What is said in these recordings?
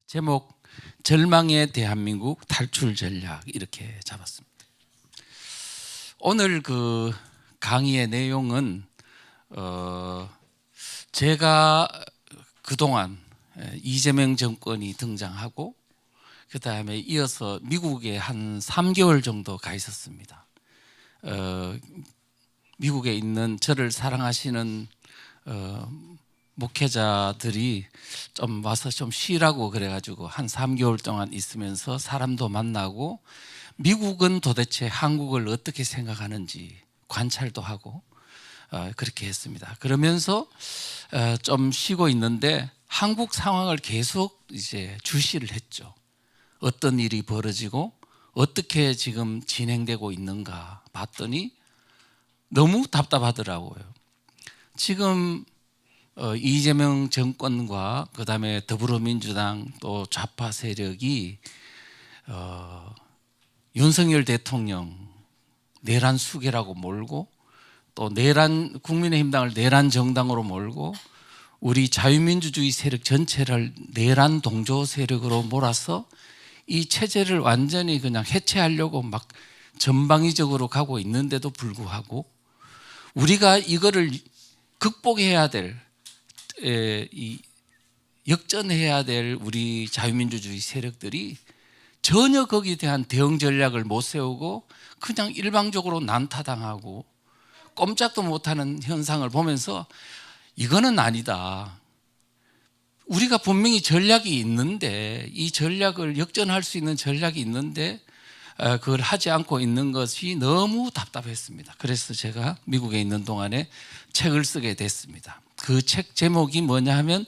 제목 절망의 대한민국 탈출 전략 이렇게 잡았습니다. 오늘 그 강의의 내용은 제가 그동안 이재명 정권이 등장하고 그 다음에 이어서 미국에 한 3개월 정도 가 있었습니다. 미국에 있는 저를 사랑하시는 목회자들이 좀 와서 좀 쉬라고 그래가지고 한 3개월 동안 있으면서 사람도 만나고 미국은 도대체 한국을 어떻게 생각하는지 관찰도 하고 그렇게 했습니다. 그러면서 좀 쉬고 있는데 한국 상황을 계속 이제 주시를 했죠. 어떤 일이 벌어지고 어떻게 지금 진행되고 있는가 봤더니 너무 답답하더라고요. 지금 이재명 정권과 그다음에 더불어민주당 또 좌파 세력이 윤석열 대통령 내란 수계라고 몰고 또 내란 국민의힘당을 내란 정당으로 몰고 우리 자유민주주의 세력 전체를 내란 동조 세력으로 몰아서 이 체제를 완전히 그냥 해체하려고 막 전방위적으로 가고 있는데도 불구하고 우리가 이거를 극복해야 될 역전해야 될 우리 자유민주주의 세력들이 전혀 거기에 대한 대응 전략을 못 세우고 그냥 일방적으로 난타당하고 꼼짝도 못하는 현상을 보면서 이거는 아니다. 우리가 분명히 전략이 있는데 이 전략을 역전할 수 있는 전략이 있는데 그걸 하지 않고 있는 것이 너무 답답했습니다. 그래서 제가 미국에 있는 동안에 책을 쓰게 됐습니다. 그 책 제목이 뭐냐 하면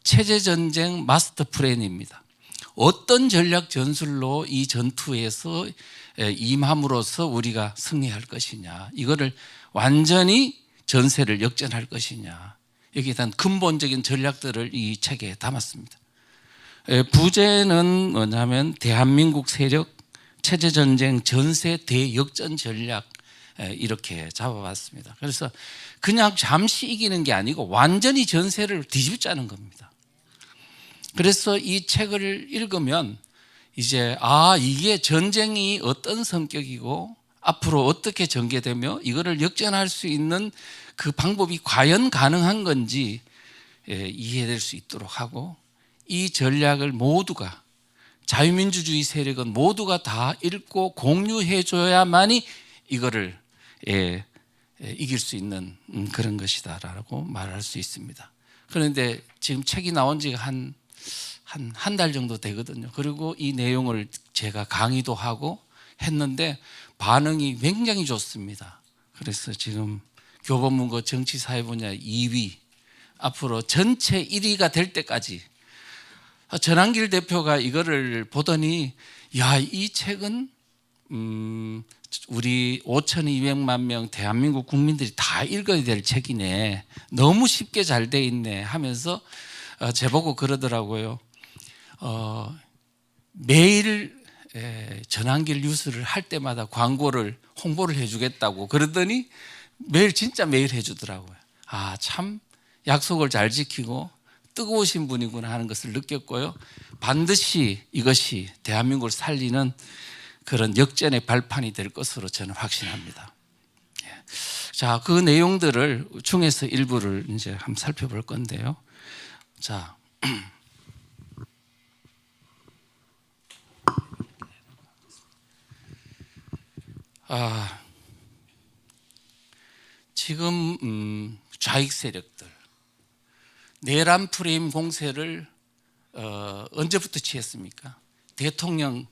체제전쟁 마스터 플랜입니다. 어떤 전략 전술로 이 전투에서 임함으로써 우리가 승리할 것이냐, 이거를 완전히 전세를 역전할 것이냐, 여기에 대한 근본적인 전략들을 이 책에 담았습니다. 부제는 뭐냐면 대한민국 세력 체제전쟁 전세 대역전 전략 이렇게 잡아봤습니다. 그래서 그냥 잠시 이기는 게 아니고 완전히 전세를 뒤집자는 겁니다. 그래서 이 책을 읽으면 이제 이게 전쟁이 어떤 성격이고 앞으로 어떻게 전개되며 이거를 역전할 수 있는 그 방법이 과연 가능한 건지 이해될 수 있도록 하고 이 전략을 모두가 자유민주주의 세력은 모두가 다 읽고 공유해 줘야만이 이거를 이길 수 있는 그런 것이다라고 말할 수 있습니다. 그런데 지금 책이 나온 지가 한 달 정도 되거든요. 그리고 이 내용을 제가 강의도 하고 했는데 반응이 굉장히 좋습니다. 그래서 지금 교보문고 정치사회 분야 2위, 앞으로 전체 1위가 될 때까지 전한길 대표가 이거를 보더니 이 책은 우리 5,200만 명 대한민국 국민들이 다 읽어야 될 책이네, 너무 쉽게 잘 돼 있네 하면서 제보고 그러더라고요. 매일 전한길 뉴스를 할 때마다 홍보를 해주겠다고 그러더니 진짜 매일 해주더라고요. 참 약속을 잘 지키고 뜨거우신 분이구나 하는 것을 느꼈고요. 반드시 이것이 대한민국을 살리는 그런 역전의 발판이 될 것으로 저는 확신합니다. 자, 그 내용들을 중에서 일부를 이제 한번 살펴볼 건데요. 자, 지금 좌익 세력들 내란 프레임 공세를 언제부터 취했습니까? 대통령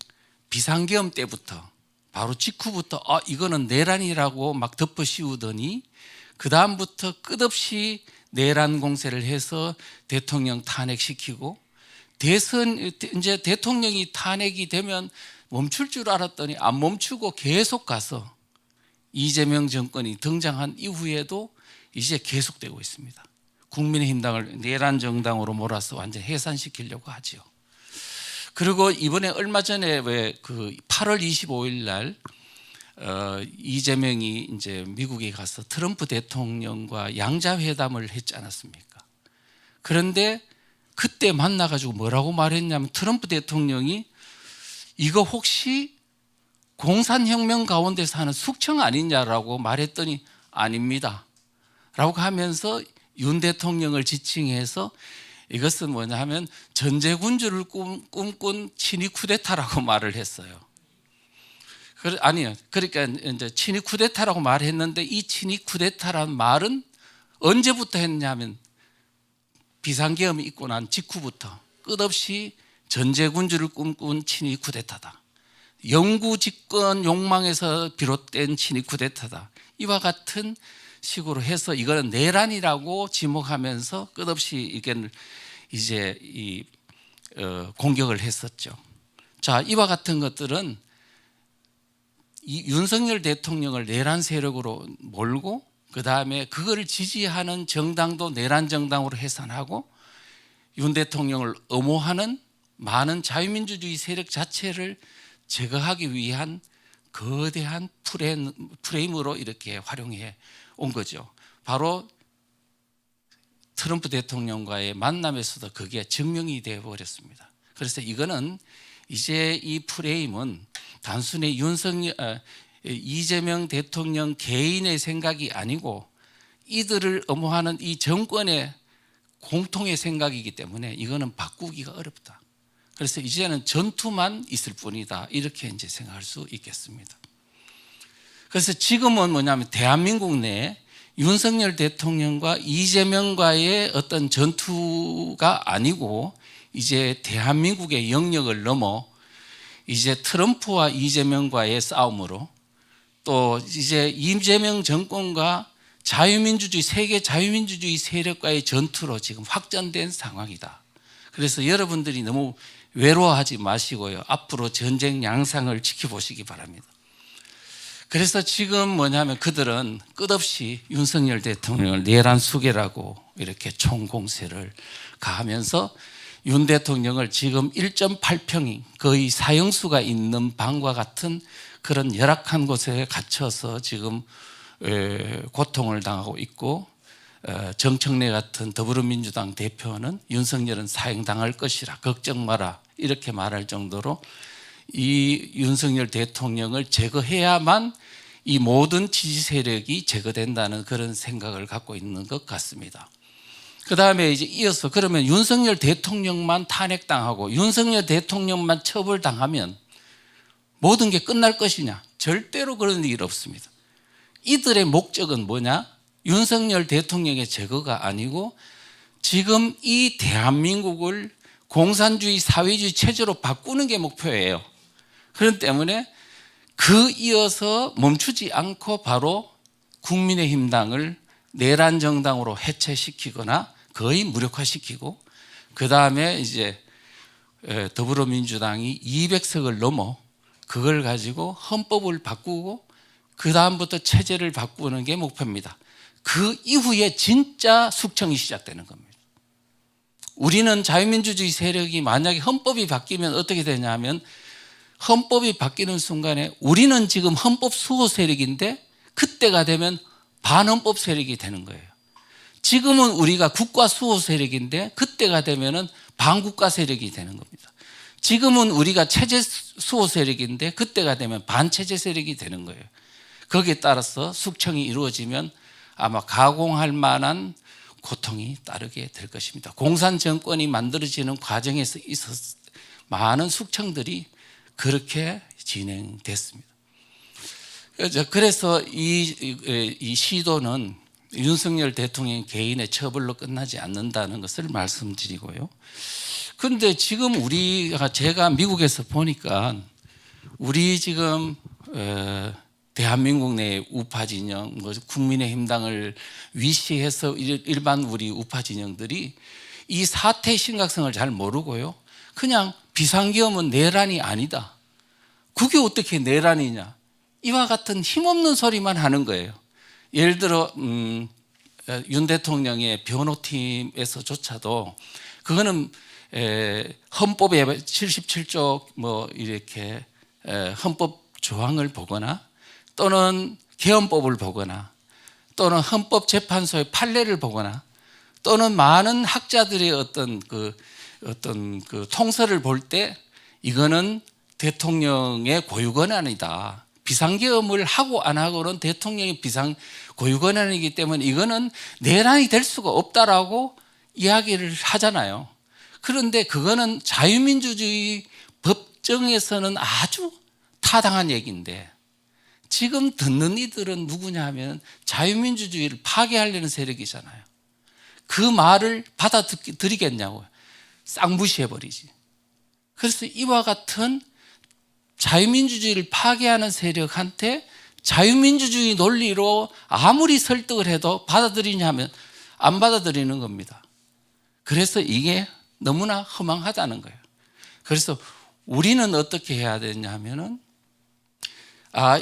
비상계엄 때부터 바로 직후부터 이거는 내란이라고 막 덮어씌우더니 그 다음부터 끝없이 내란 공세를 해서 대통령 탄핵시키고 이제 대통령이 탄핵이 되면 멈출 줄 알았더니 안 멈추고 계속 가서 이재명 정권이 등장한 이후에도 이제 계속되고 있습니다. 국민의힘당을 내란 정당으로 몰아서 완전 해산시키려고 하죠. 그리고 이번에 얼마 전에 왜 그 8월 25일 날 이재명이 이제 미국에 가서 트럼프 대통령과 양자회담을 했지 않았습니까? 그런데 그때 만나가지고 뭐라고 말했냐면 트럼프 대통령이 이거 혹시 공산혁명 가운데서 하는 숙청 아니냐라고 말했더니 아닙니다 라고 하면서 윤 대통령을 지칭해서 이것은 뭐냐 하면 전제군주를 꿈꾼 친위 쿠데타라고 말을 했어요. 아니요. 그러니까 이제 친위 쿠데타라고 말했는데 이 친위 쿠데타라는 말은 언제부터 했냐면 비상계엄이 있고 난 직후부터 끝없이 전제군주를 꿈꾼 친위 쿠데타다. 영구 집권 욕망에서 비롯된 친위 쿠데타다. 이와 같은 식으로 해서 이거는 내란이라고 지목하면서 끝없이 이제 공격을 했었죠. 자, 이와 같은 것들은 이 윤석열 대통령을 내란 세력으로 몰고 그 다음에 그거를 지지하는 정당도 내란 정당으로 해산하고 윤 대통령을 엄호하는 많은 자유민주주의 세력 자체를 제거하기 위한 거대한 프레임으로 이렇게 활용해 온 거죠. 바로 트럼프 대통령과의 만남에서도 그게 증명이 되어 버렸습니다. 그래서 이거는 이제 이 프레임은 단순히 이재명 대통령 개인의 생각이 아니고 이들을 엄호하는 이 정권의 공통의 생각이기 때문에 이거는 바꾸기가 어렵다. 그래서 이제는 전투만 있을 뿐이다. 이렇게 이제 생각할 수 있겠습니다. 그래서 지금은 뭐냐면 대한민국 내에 윤석열 대통령과 이재명과의 어떤 전투가 아니고 이제 대한민국의 영역을 넘어 이제 트럼프와 이재명과의 싸움으로 또 이제 이재명 정권과 세계 자유민주주의 세력과의 전투로 지금 확전된 상황이다. 그래서 여러분들이 너무 외로워하지 마시고요. 앞으로 전쟁 양상을 지켜보시기 바랍니다. 그래서 지금 뭐냐면 그들은 끝없이 윤석열 대통령을 내란 수괴라고 이렇게 총공세를 가하면서 윤 대통령을 지금 1.8평이 거의 사형수가 있는 방과 같은 그런 열악한 곳에 갇혀서 지금 고통을 당하고 있고 정청래 같은 더불어민주당 대표는 윤석열은 사형당할 것이라 걱정 마라 이렇게 말할 정도로 이 윤석열 대통령을 제거해야만 이 모든 지지 세력이 제거된다는 그런 생각을 갖고 있는 것 같습니다. 그 다음에 이제 이어서 그러면 윤석열 대통령만 탄핵당하고 윤석열 대통령만 처벌당하면 모든 게 끝날 것이냐? 절대로 그런 일 없습니다. 이들의 목적은 뭐냐? 윤석열 대통령의 제거가 아니고 지금 이 대한민국을 공산주의 사회주의 체제로 바꾸는 게 목표예요. 그렇기 때문에 그 이어서 멈추지 않고 바로 국민의힘당을 내란 정당으로 해체시키거나 거의 무력화시키고 그 다음에 이제 더불어민주당이 200석을 넘어 그걸 가지고 헌법을 바꾸고 그 다음부터 체제를 바꾸는 게 목표입니다. 그 이후에 진짜 숙청이 시작되는 겁니다. 우리는 자유민주주의 세력이 만약에 헌법이 바뀌면 어떻게 되냐면 헌법이 바뀌는 순간에 우리는 지금 헌법 수호 세력인데 그때가 되면 반헌법 세력이 되는 거예요. 지금은 우리가 국가 수호 세력인데 그때가 되면 반국가 세력이 되는 겁니다. 지금은 우리가 체제 수호 세력인데 그때가 되면 반체제 세력이 되는 거예요. 거기에 따라서 숙청이 이루어지면 아마 가공할 만한 고통이 따르게 될 것입니다. 공산 정권이 만들어지는 과정에서 있었 많은 숙청들이 그렇게 진행됐습니다. 그래서 이 시도는 윤석열 대통령 개인의 처벌로 끝나지 않는다는 것을 말씀드리고요. 그런데 지금 제가 미국에서 보니까 우리 지금 대한민국 내 우파 진영, 국민의힘당을 위시해서 일반 우리 우파 진영들이 이 사태의 심각성을 잘 모르고요. 그냥 비상계엄은 내란이 아니다. 그게 어떻게 내란이냐. 이와 같은 힘없는 소리만 하는 거예요. 예를 들어 윤 대통령의 변호팀에서조차도 그거는 헌법의 77조 이렇게 헌법 조항을 보거나 또는 개헌법을 보거나 또는 헌법재판소의 판례를 보거나 또는 많은 학자들의 어떤 그 통설을 볼 때 이거는 대통령의 고유 권한이다. 비상계엄을 하고 안 하고는 대통령의 고유 권한이기 때문에 이거는 내란이 될 수가 없다라고 이야기를 하잖아요. 그런데 그거는 자유민주주의 법정에서는 아주 타당한 얘기인데 지금 듣는 이들은 누구냐 하면 자유민주주의를 파괴하려는 세력이잖아요. 그 말을 받아들이겠냐고요. 싹 무시해버리지. 그래서 이와 같은 자유민주주의를 파괴하는 세력한테 자유민주주의 논리로 아무리 설득을 해도 받아들이냐 하면 안 받아들이는 겁니다. 그래서 이게 너무나 허망하다는 거예요. 그래서 우리는 어떻게 해야 되냐 하면은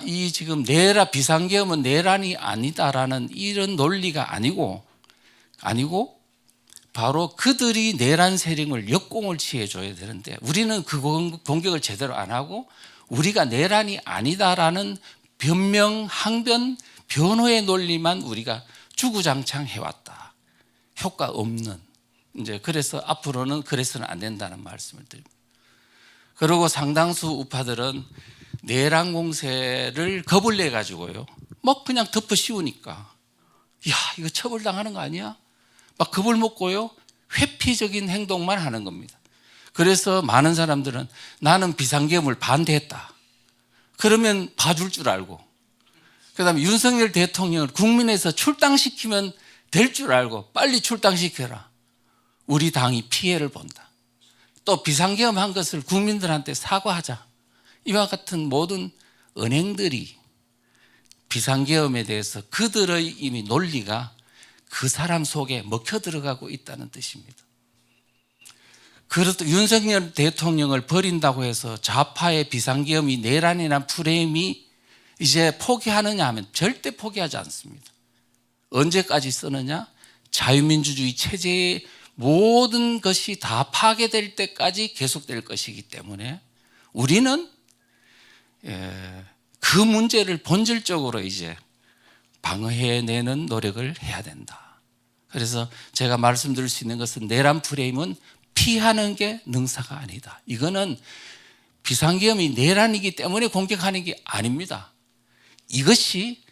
이 지금 비상계엄은 내란이 아니다라는 이런 논리가 아니고 바로 그들이 내란 세력을 역공을 취해줘야 되는데 우리는 그 공격을 제대로 안 하고 우리가 내란이 아니다라는 변명, 항변, 변호의 논리만 우리가 주구장창 해왔다. 효과 없는. 이제 그래서 앞으로는 그래서는 안 된다는 말씀을 드립니다. 그리고 상당수 우파들은 내란 공세를 겁을 내 가지고요. 막 그냥 덮어 씌우니까 야 이거 처벌당하는 거 아니야? 막 겁을 먹고요. 회피적인 행동만 하는 겁니다. 그래서 많은 사람들은 나는 비상계엄을 반대했다. 그러면 봐줄 줄 알고 그다음에 윤석열 대통령을 국민에서 출당시키면 될 줄 알고 빨리 출당시켜라. 우리 당이 피해를 본다. 또 비상계엄한 것을 국민들한테 사과하자. 이와 같은 모든 은행들이 비상계엄에 대해서 그들의 이미 논리가 그 사람 속에 먹혀 들어가고 있다는 뜻입니다. 그래도 윤석열 대통령을 버린다고 해서 좌파의 비상계엄이 내란이란 프레임이 이제 포기하느냐 하면 절대 포기하지 않습니다. 언제까지 쓰느냐? 자유민주주의 체제의 모든 것이 다 파괴될 때까지 계속될 것이기 때문에 우리는 그 문제를 본질적으로 이제 방어해내는 노력을 해야 된다. 그래서 제가 말씀드릴 수 있는 것은 내란 프레임은 피하는 게 능사가 아니다. 이거는 비상계엄이 내란이기 때문에 공격하는 게 아닙니다. 이것이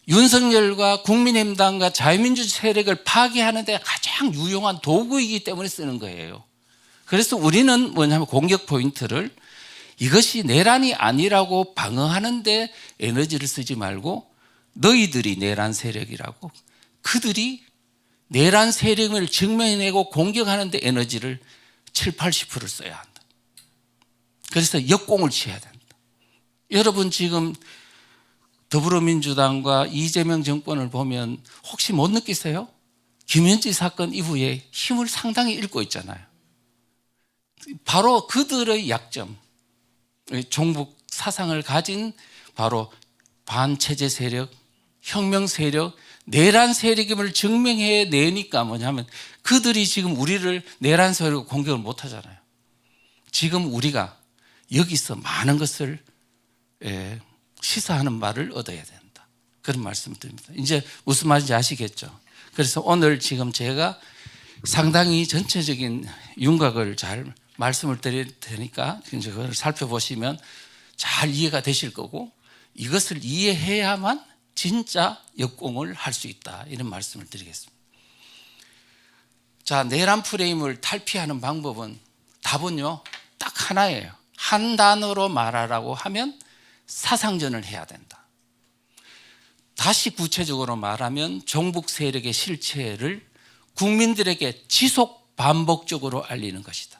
윤석열과 국민의힘당과 자유민주주의 세력을 파괴하는 데 가장 유용한 도구이기 때문에 쓰는 거예요. 그래서 우리는 뭐냐면 공격 포인트를 이것이 내란이 아니라고 방어하는 데 에너지를 쓰지 말고 너희들이 내란 세력이라고 그들이 내란 세력을 증명해내고 공격하는 데 에너지를 7, 80%를 써야 한다. 그래서 역공을 취해야 된다. 여러분 지금 더불어민주당과 이재명 정권을 보면 혹시 못 느끼세요? 김현지 사건 이후에 힘을 상당히 잃고 있잖아요. 바로 그들의 약점, 종북 사상을 가진 바로 반체제 세력, 혁명 세력, 내란 세력임을 증명해내니까 뭐냐면 그들이 지금 우리를 내란 세력으로 공격을 못 하잖아요. 지금 우리가 여기서 많은 것을 시사하는 말을 얻어야 된다. 그런 말씀을 드립니다. 이제 무슨 말인지 아시겠죠? 그래서 오늘 지금 제가 상당히 전체적인 윤곽을 잘 말씀을 드릴 테니까 이제 그걸 살펴보시면 잘 이해가 되실 거고 이것을 이해해야만 진짜 역공을 할 수 있다. 이런 말씀을 드리겠습니다. 자, 내란 프레임을 탈피하는 방법은 답은요, 딱 하나예요. 한 단어로 말하라고 하면 사상전을 해야 된다. 다시 구체적으로 말하면 종북 세력의 실체를 국민들에게 지속 반복적으로 알리는 것이다.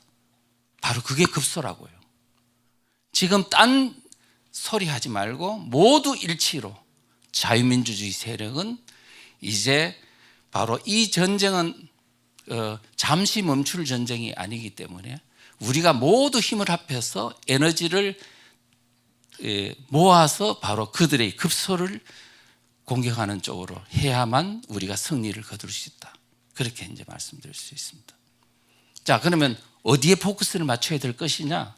바로 그게 급소라고요. 지금 딴 소리 하지 말고 모두 일치로 자유민주주의 세력은 이제 바로 이 전쟁은 잠시 멈출 전쟁이 아니기 때문에 우리가 모두 힘을 합해서 에너지를 모아서 바로 그들의 급소를 공격하는 쪽으로 해야만 우리가 승리를 거둘 수 있다. 그렇게 이제 말씀드릴 수 있습니다. 자, 그러면 어디에 포커스를 맞춰야 될 것이냐?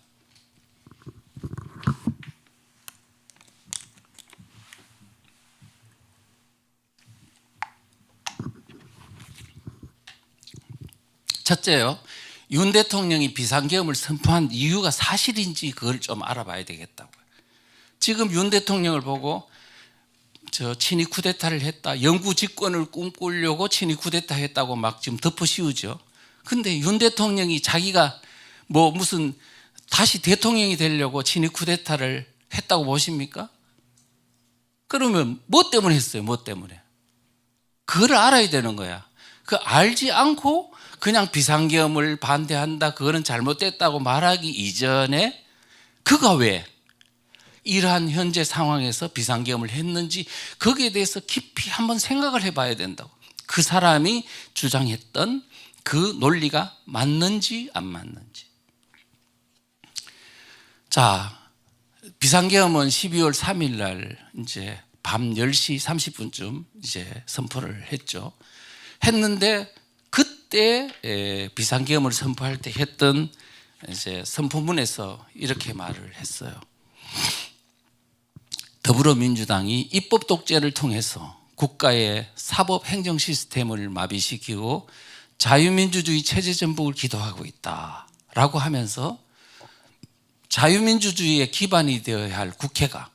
첫째요, 윤 대통령이 비상계엄을 선포한 이유가 사실인지 그걸 좀 알아봐야 되겠다고요. 지금 윤 대통령을 보고 친위 쿠데타를 했다, 영구 집권을 꿈꾸려고 친위 쿠데타 했다고 막 지금 덮어 씌우죠. 근데 윤 대통령이 자기가 무슨 다시 대통령이 되려고 친위 쿠데타를 했다고 보십니까? 그러면 뭐 때문에 했어요? 뭐 때문에? 그걸 알아야 되는 거야. 그 알지 않고 그냥 비상계엄을 반대한다, 그거는 잘못됐다고 말하기 이전에 그가 왜 이러한 현재 상황에서 비상계엄을 했는지 거기에 대해서 깊이 한번 생각을 해봐야 된다고. 그 사람이 주장했던 그 논리가 맞는지 안 맞는지. 자, 비상계엄은 12월 3일 날 이제 밤 10시 30분쯤 이제 선포를 했는데 그때 비상계엄을 선포할 때 했던 이제 선포문에서 이렇게 말을 했어요. 더불어민주당이 입법 독재를 통해서 국가의 사법 행정 시스템을 마비시키고 자유민주주의 체제 전복을 기도하고 있다라고 하면서 자유민주주의의 기반이 되어야 할 국회가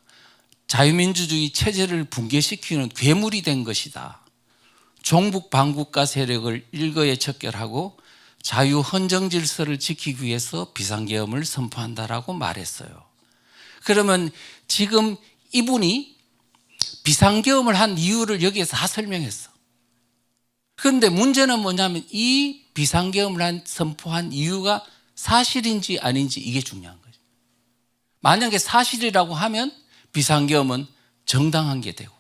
자유민주주의 체제를 붕괴시키는 괴물이 된 것이다. 종북 반국가 세력을 일거에 척결하고 자유 헌정 질서를 지키기 위해서 비상계엄을 선포한다라고 말했어요. 그러면 지금 이분이 비상계엄을 한 이유를 여기에서 다 설명했어. 그런데 문제는 뭐냐면 이 비상계엄을 선포한 이유가 사실인지 아닌지, 이게 중요한 거죠. 만약에 사실이라고 하면 비상계엄은 정당한 게 되고,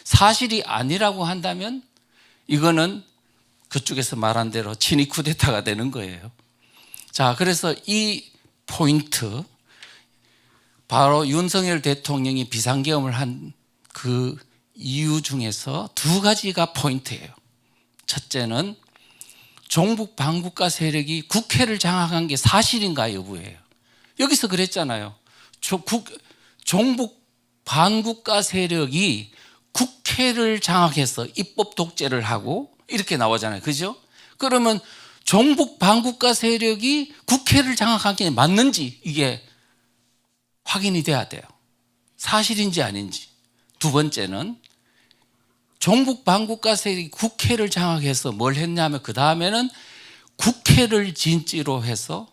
사실이 아니라고 한다면 이거는 그쪽에서 말한 대로 친위 쿠데타가 되는 거예요. 자, 그래서 이 포인트, 바로 윤석열 대통령이 비상계엄을 한 그 이유 중에서 두 가지가 포인트예요. 첫째는 종북 반국가 세력이 국회를 장악한 게 사실인가 여부예요. 여기서 그랬잖아요. 종북 반국가 세력이 국회를 장악해서 입법 독재를 하고 이렇게 나오잖아요. 그죠? 그러면 종북 반국가 세력이 국회를 장악한 게 맞는지 이게 확인이 돼야 돼요. 사실인지 아닌지. 두 번째는 종북 반국가 세력이 국회를 장악해서 뭘 했냐면 그 다음에는 국회를 진지로 해서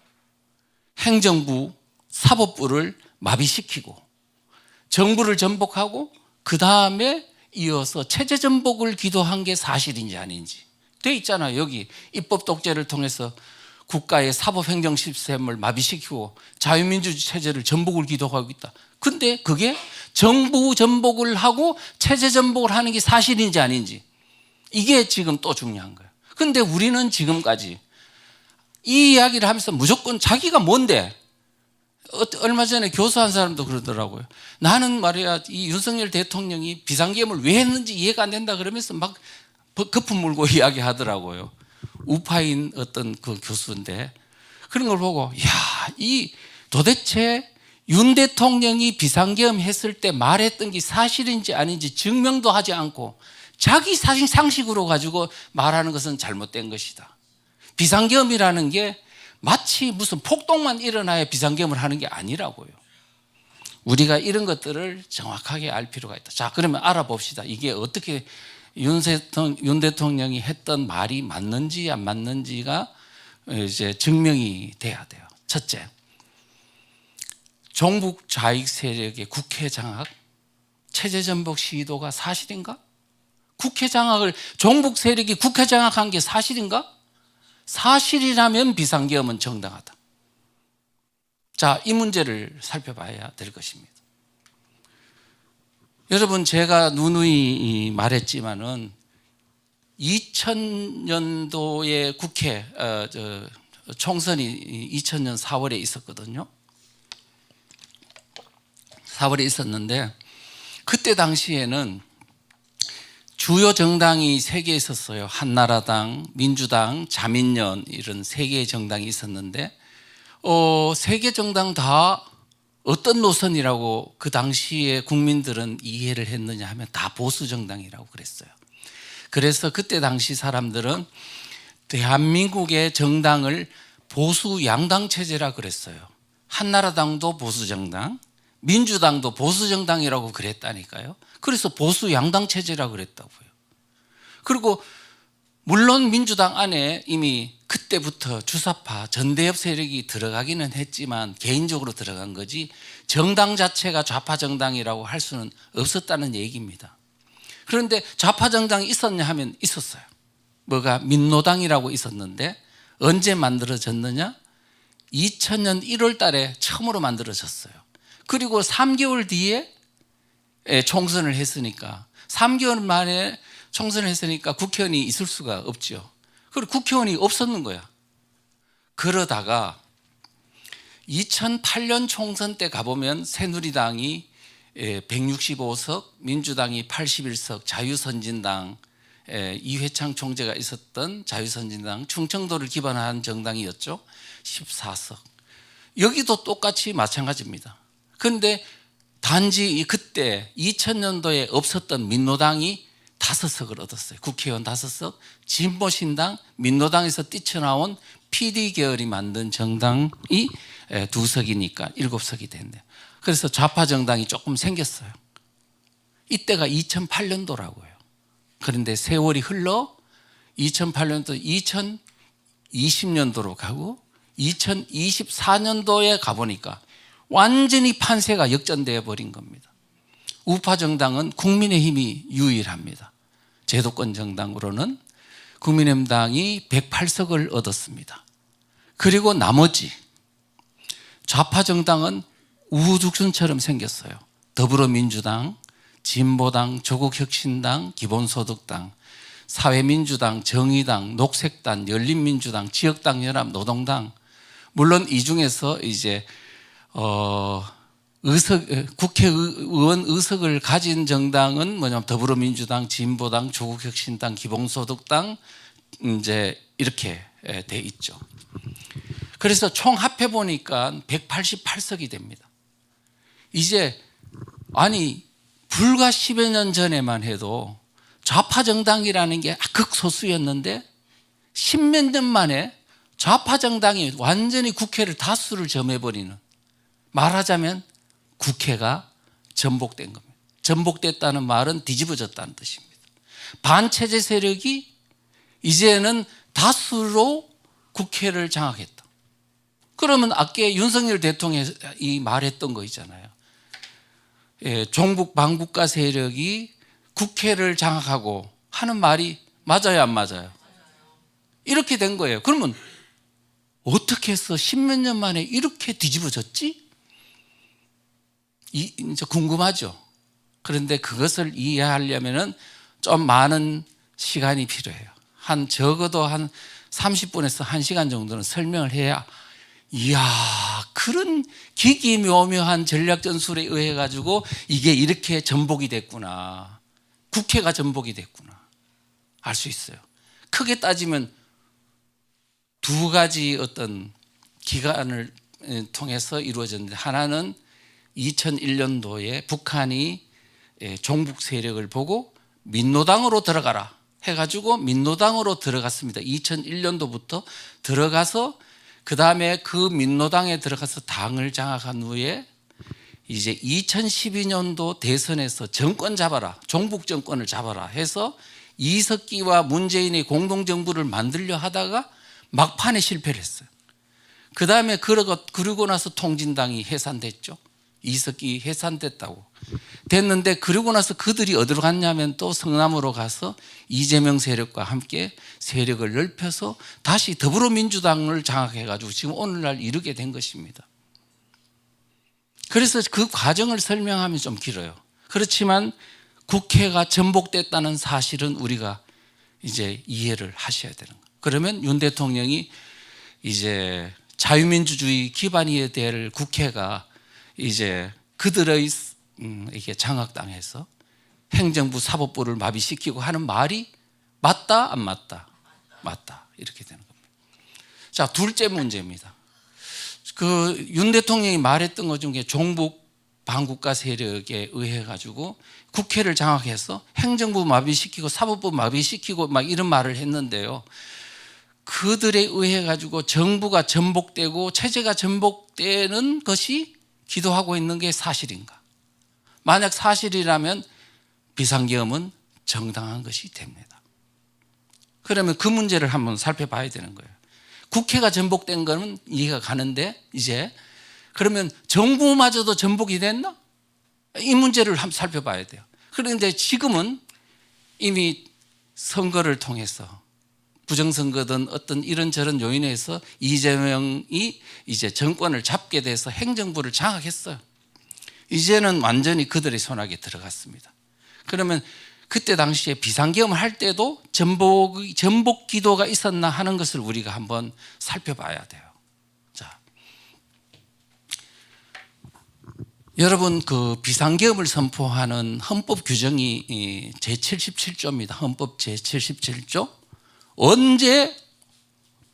행정부, 사법부를 마비시키고 정부를 전복하고 그 다음에 이어서 체제 전복을 기도한 게 사실인지 아닌지 돼 있잖아요. 여기 입법 독재를 통해서 국가의 사법행정 시스템을 마비시키고 자유민주주의 체제를 전복을 기도하고 있다. 근데 그게 정부 전복을 하고 체제 전복을 하는 게 사실인지 아닌지, 이게 지금 또 중요한 거예요. 근데 우리는 지금까지 이 이야기를 하면서 무조건 자기가 뭔데, 얼마 전에 교수한 사람도 그러더라고요. 나는 말이야 이 윤석열 대통령이 비상계엄을 왜 했는지 이해가 안 된다 그러면서 막 거품 물고 이야기하더라고요. 우파인 어떤 그 교수인데, 그런 걸 보고 이 도대체 윤 대통령이 비상계엄 했을 때 말했던 게 사실인지 아닌지 증명도 하지 않고 자기 상식으로 가지고 말하는 것은 잘못된 것이다. 비상계엄이라는 게 마치 무슨 폭동만 일어나야 비상계엄을 하는 게 아니라고요. 우리가 이런 것들을 정확하게 알 필요가 있다. 자, 그러면 알아봅시다. 이게 어떻게 윤 대통령이 했던 말이 맞는지 안 맞는지가 이제 증명이 돼야 돼요. 첫째, 종북 좌익 세력의 국회 장악, 체제 전복 시도가 사실인가? 국회 장악을, 종북 세력이 국회 장악한 게 사실인가? 사실이라면 비상계엄은 정당하다. 자, 이 문제를 살펴봐야 될 것입니다. 여러분, 제가 누누이 말했지만은 2000년도에 국회 총선이 2000년 4월에 있었거든요. 4월에 있었는데 그때 당시에는 주요 정당이 3개 있었어요. 한나라당, 민주당, 자민련, 이런 3개의 정당이 있었는데 3개 정당 다 어떤 노선이라고 그 당시에 국민들은 이해를 했느냐 하면 다 보수 정당이라고 그랬어요. 그래서 그때 당시 사람들은 대한민국의 정당을 보수 양당 체제라 그랬어요. 한나라당도 보수 정당, 민주당도 보수 정당이라고 그랬다니까요. 그래서 보수 양당 체제라 그랬다고요. 그리고 물론 민주당 안에 이미 그때부터 주사파 전대협 세력이 들어가기는 했지만 개인적으로 들어간 거지 정당 자체가 좌파 정당이라고 할 수는 없었다는 얘기입니다. 그런데 좌파 정당이 있었냐 하면 있었어요. 뭐가 민노당이라고 있었는데 언제 만들어졌느냐? 2000년 1월 달에 처음으로 만들어졌어요. 그리고 3개월 뒤에 총선을 했으니까 3개월 만에 총선을 했으니까 국회의원이 있을 수가 없죠. 그리고 국회의원이 없었는 거야. 그러다가 2008년 총선 때 가보면 새누리당이 165석, 민주당이 81석, 자유선진당, 이회창 총재가 있었던 자유선진당, 충청도를 기반한 정당이었죠. 14석. 여기도 똑같이 마찬가지입니다. 그런데 단지 그때 2000년도에 없었던 민노당이 5석을 얻었어요. 국회의원 5석, 진보신당, 민노당에서 뛰쳐나온 PD 계열이 만든 정당이 2석이니까 7석이 됐네요. 그래서 좌파 정당이 조금 생겼어요. 이때가 2008년도라고요. 그런데 세월이 흘러 2008년도 2020년도로 가고 2024년도에 가보니까 완전히 판세가 역전되어 버린 겁니다. 우파 정당은 국민의힘이 유일합니다. 제도권 정당으로는 국민의힘당이 108석을 얻었습니다. 그리고 나머지 좌파 정당은 우후죽순처럼 생겼어요. 더불어민주당, 진보당, 조국혁신당, 기본소득당, 사회민주당, 정의당, 녹색당, 열린민주당, 지역당 연합, 노동당. 물론 이 중에서 이제 국회의원 의석을 가진 정당은 뭐냐면 더불어민주당, 진보당, 조국혁신당, 기본소득당 이제 이렇게 돼 있죠. 그래서 총 합해 보니까 188석이 됩니다. 이제 아니 불과 10여 년 전에만 해도 좌파 정당이라는 게 극소수였는데 10몇 년 만에 좌파 정당이 완전히 국회를 다수를 점해버리는, 말하자면 국회가 전복된 겁니다. 전복됐다는 말은 뒤집어졌다는 뜻입니다. 반체제 세력이 이제는 다수로 국회를 장악했다. 그러면 아까 윤석열 대통령이 말했던 거 있잖아요. 종북 반국가 세력이 국회를 장악하고 하는 말이 맞아요, 안 맞아요? 이렇게 된 거예요. 그러면 어떻게 해서 10몇 년 만에 이렇게 뒤집어졌지? 이제 궁금하죠. 그런데 그것을 이해하려면 좀 많은 시간이 필요해요. 적어도 한 30분에서 1시간 정도는 설명을 해야, 이야, 그런 기기묘묘한 전략 전술에 의해 가지고 이게 이렇게 전복이 됐구나, 국회가 전복이 됐구나 알 수 있어요. 크게 따지면 두 가지 어떤 기간을 통해서 이루어졌는데, 하나는 2001년도에 북한이 종북 세력을 보고 민노당으로 들어가라 해가지고 민노당으로 들어갔습니다. 2001년도부터 들어가서 그 다음에 그 민노당에 들어가서 당을 장악한 후에 이제 2012년도 대선에서 정권 잡아라, 종북 정권을 잡아라 해서 이석기와 문재인의 공동정부를 만들려 하다가 막판에 실패를 했어요. 그 다음에 그러고 나서 통진당이 해산됐죠. 이석기 해산됐다고 됐는데, 그러고 나서 그들이 어디로 갔냐면 또 성남으로 가서 이재명 세력과 함께 세력을 넓혀서 다시 더불어민주당을 장악해가지고 지금 오늘날 이르게 된 것입니다. 그래서 그 과정을 설명하면 좀 길어요. 그렇지만 국회가 전복됐다는 사실은 우리가 이제 이해를 하셔야 되는 거예요. 그러면 윤 대통령이 이제 자유민주주의 기반이 될 국회가 이제 그들의 이게 장악당해서 행정부 사법부를 마비시키고 하는 말이 맞다 안 맞다? 맞다, 이렇게 되는 겁니다. 자, 둘째 문제입니다. 그 윤 대통령이 말했던 것 중에 종북 반국가 세력에 의해 가지고 국회를 장악해서 행정부 마비시키고 사법부 마비시키고 막 이런 말을 했는데요. 그들에 의해 가지고 정부가 전복되고 체제가 전복되는 것이 기도하고 있는 게 사실인가? 만약 사실이라면 비상계엄은 정당한 것이 됩니다. 그러면 그 문제를 한번 살펴봐야 되는 거예요. 국회가 전복된 거는 이해가 가는데 이제 그러면 정부마저도 전복이 됐나? 이 문제를 한번 살펴봐야 돼요. 그런데 지금은 이미 선거를 통해서 부정선거든 어떤 이런저런 요인에서 이재명이 이제 정권을 잡게 돼서 행정부를 장악했어요. 이제는 완전히 그들의 손아귀에 들어갔습니다. 그러면 그때 당시에 비상계엄을 할 때도 전복 기도가 있었나 하는 것을 우리가 한번 살펴봐야 돼요. 자, 여러분 그 비상계엄을 선포하는 헌법 규정이 제77조입니다. 헌법 제77조. 언제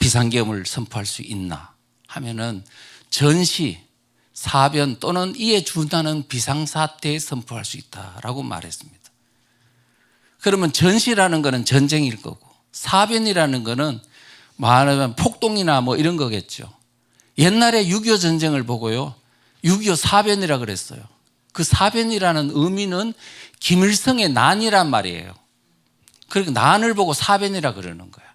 비상계엄을 선포할 수 있나 하면은 전시, 사변 또는 이에 준하는 비상사태에 선포할 수 있다라고 말했습니다. 그러면 전시라는 것은 전쟁일 거고 사변이라는 것은 말하면 폭동이나 뭐 이런 거겠죠. 옛날에 6.25 전쟁을 보고요. 6.25 사변이라 그랬어요. 그 사변이라는 의미는 김일성의 난이란 말이에요. 그러니까 난을 보고 사변이라 그러는 거야.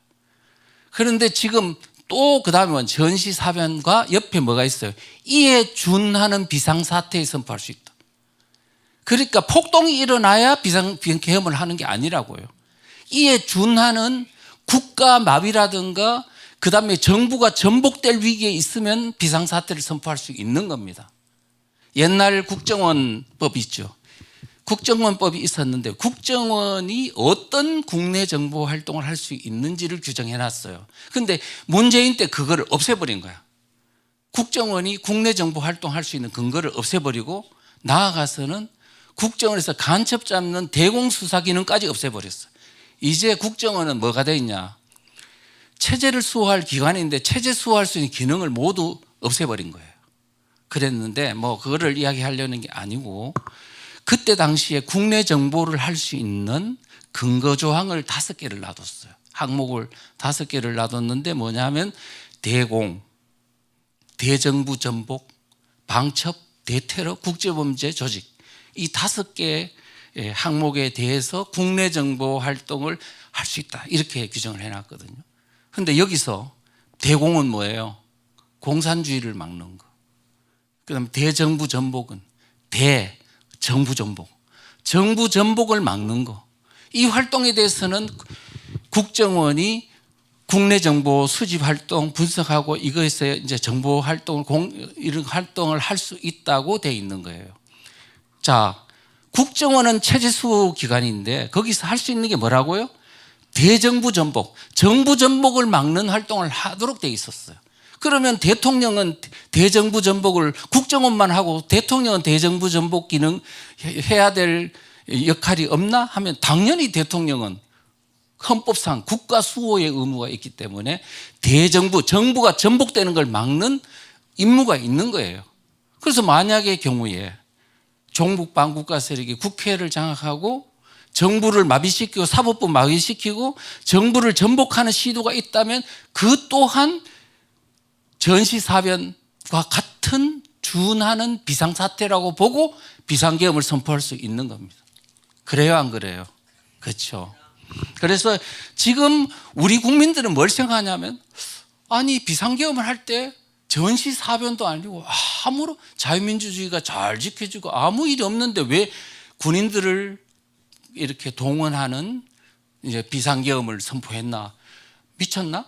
그런데 지금 또 그 다음에 전시사변과 옆에 뭐가 있어요? 이에 준하는 비상사태에 선포할 수 있다. 그러니까 폭동이 일어나야 비상계엄을 하는 게 아니라고요. 이에 준하는 국가 마비라든가 그 다음에 정부가 전복될 위기에 있으면 비상사태를 선포할 수 있는 겁니다. 옛날 국정원법이 있죠. 국정원법이 있었는데 국정원이 어떤 국내 정보 활동을 할 수 있는지를 규정해 놨어요. 그런데 문재인 때 그거를 없애버린 거야. 국정원이 국내 정보 활동할 수 있는 근거를 없애버리고 나아가서는 국정원에서 간첩 잡는 대공수사 기능까지 없애버렸어요. 이제 국정원은 뭐가 돼 있냐? 체제를 수호할 기관인데 체제 수호할 수 있는 기능을 모두 없애버린 거예요. 그랬는데 뭐 그거를 이야기하려는 게 아니고 그때 당시에 국내 정보를 할 수 있는 근거 조항을 5개를 놔뒀어요. 항목을 5개를 놔뒀는데 뭐냐면 대공, 대정부 전복, 방첩, 대테러, 국제범죄 조직 이 5개의 항목에 대해서 국내 정보 활동을 할 수 있다 이렇게 규정을 해놨거든요. 그런데 여기서 대공은 뭐예요? 공산주의를 막는 거. 그다음에 대정부 전복은 정부 전복, 정부 전복을 막는 거. 이 활동에 대해서는 국정원이 국내 정보 수집 활동 분석하고 이거에서 이제 정보 활동을 이런 활동을 할 수 있다고 돼 있는 거예요. 자, 국정원은 체제 수호 기관인데 거기서 할 수 있는 게 뭐라고요? 대정부 전복, 정부 전복을 막는 활동을 하도록 돼 있었어요. 그러면 대통령은 대정부 전복을 국정원만 하고 대통령은 대정부 전복 기능 해야 될 역할이 없나 하면 당연히 대통령은 헌법상 국가 수호의 의무가 있기 때문에 정부가 전복되는 걸 막는 임무가 있는 거예요. 그래서 만약의 경우에 종북 반국가 세력이 국회를 장악하고 정부를 마비시키고 사법부 마비시키고 정부를 전복하는 시도가 있다면 그 또한 전시사변과 같은 준하는 비상사태라고 보고 비상계엄을 선포할 수 있는 겁니다. 그래요, 안 그래요? 그렇죠. 그래서 지금 우리 국민들은 뭘 생각하냐면 아니 비상계엄을 할 때 전시사변도 아니고 아무런 자유민주주의가 잘 지켜지고 아무 일이 없는데 왜 군인들을 이렇게 동원하는 이제 비상계엄을 선포했나? 미쳤나?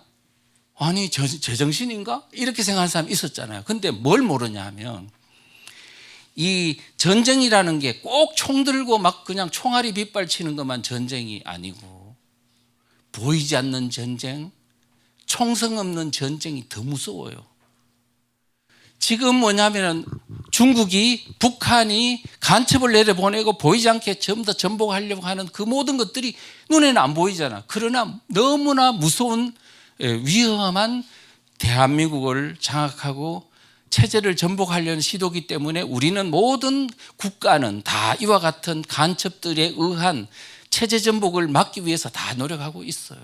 아니 제정신인가? 이렇게 생각하는 사람이 있었잖아요. 근데 뭘 모르냐 하면 이 전쟁이라는 게 꼭 총 들고 막 그냥 총알이 빗발치는 것만 전쟁이 아니고 보이지 않는 전쟁, 총성 없는 전쟁이 더 무서워요. 지금 뭐냐면 중국이 북한이 간첩을 내려보내고 보이지 않게 전부 다 전복하려고 하는 그 모든 것들이 눈에는 안 보이잖아. 그러나 너무나 무서운 위험한 대한민국을 장악하고 체제를 전복하려는 시도이기 때문에 우리는 모든 국가는 다 이와 같은 간첩들에 의한 체제 전복을 막기 위해서 다 노력하고 있어요.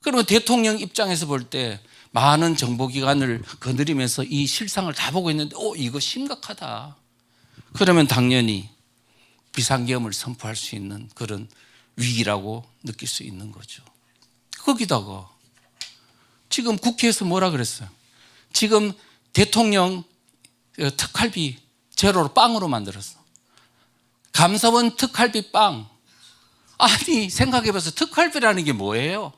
그러면 대통령 입장에서 볼 때 많은 정보기관을 거느리면서 이 실상을 다 보고 있는데 이거 심각하다. 그러면 당연히 비상계엄을 선포할 수 있는 그런 위기라고 느낄 수 있는 거죠. 거기다가 지금 국회에서 뭐라 그랬어요? 지금 대통령 특활비 제로로 빵으로 만들었어. 감사원 특활비 빵. 아니 생각해봐서 특활비라는 게 뭐예요?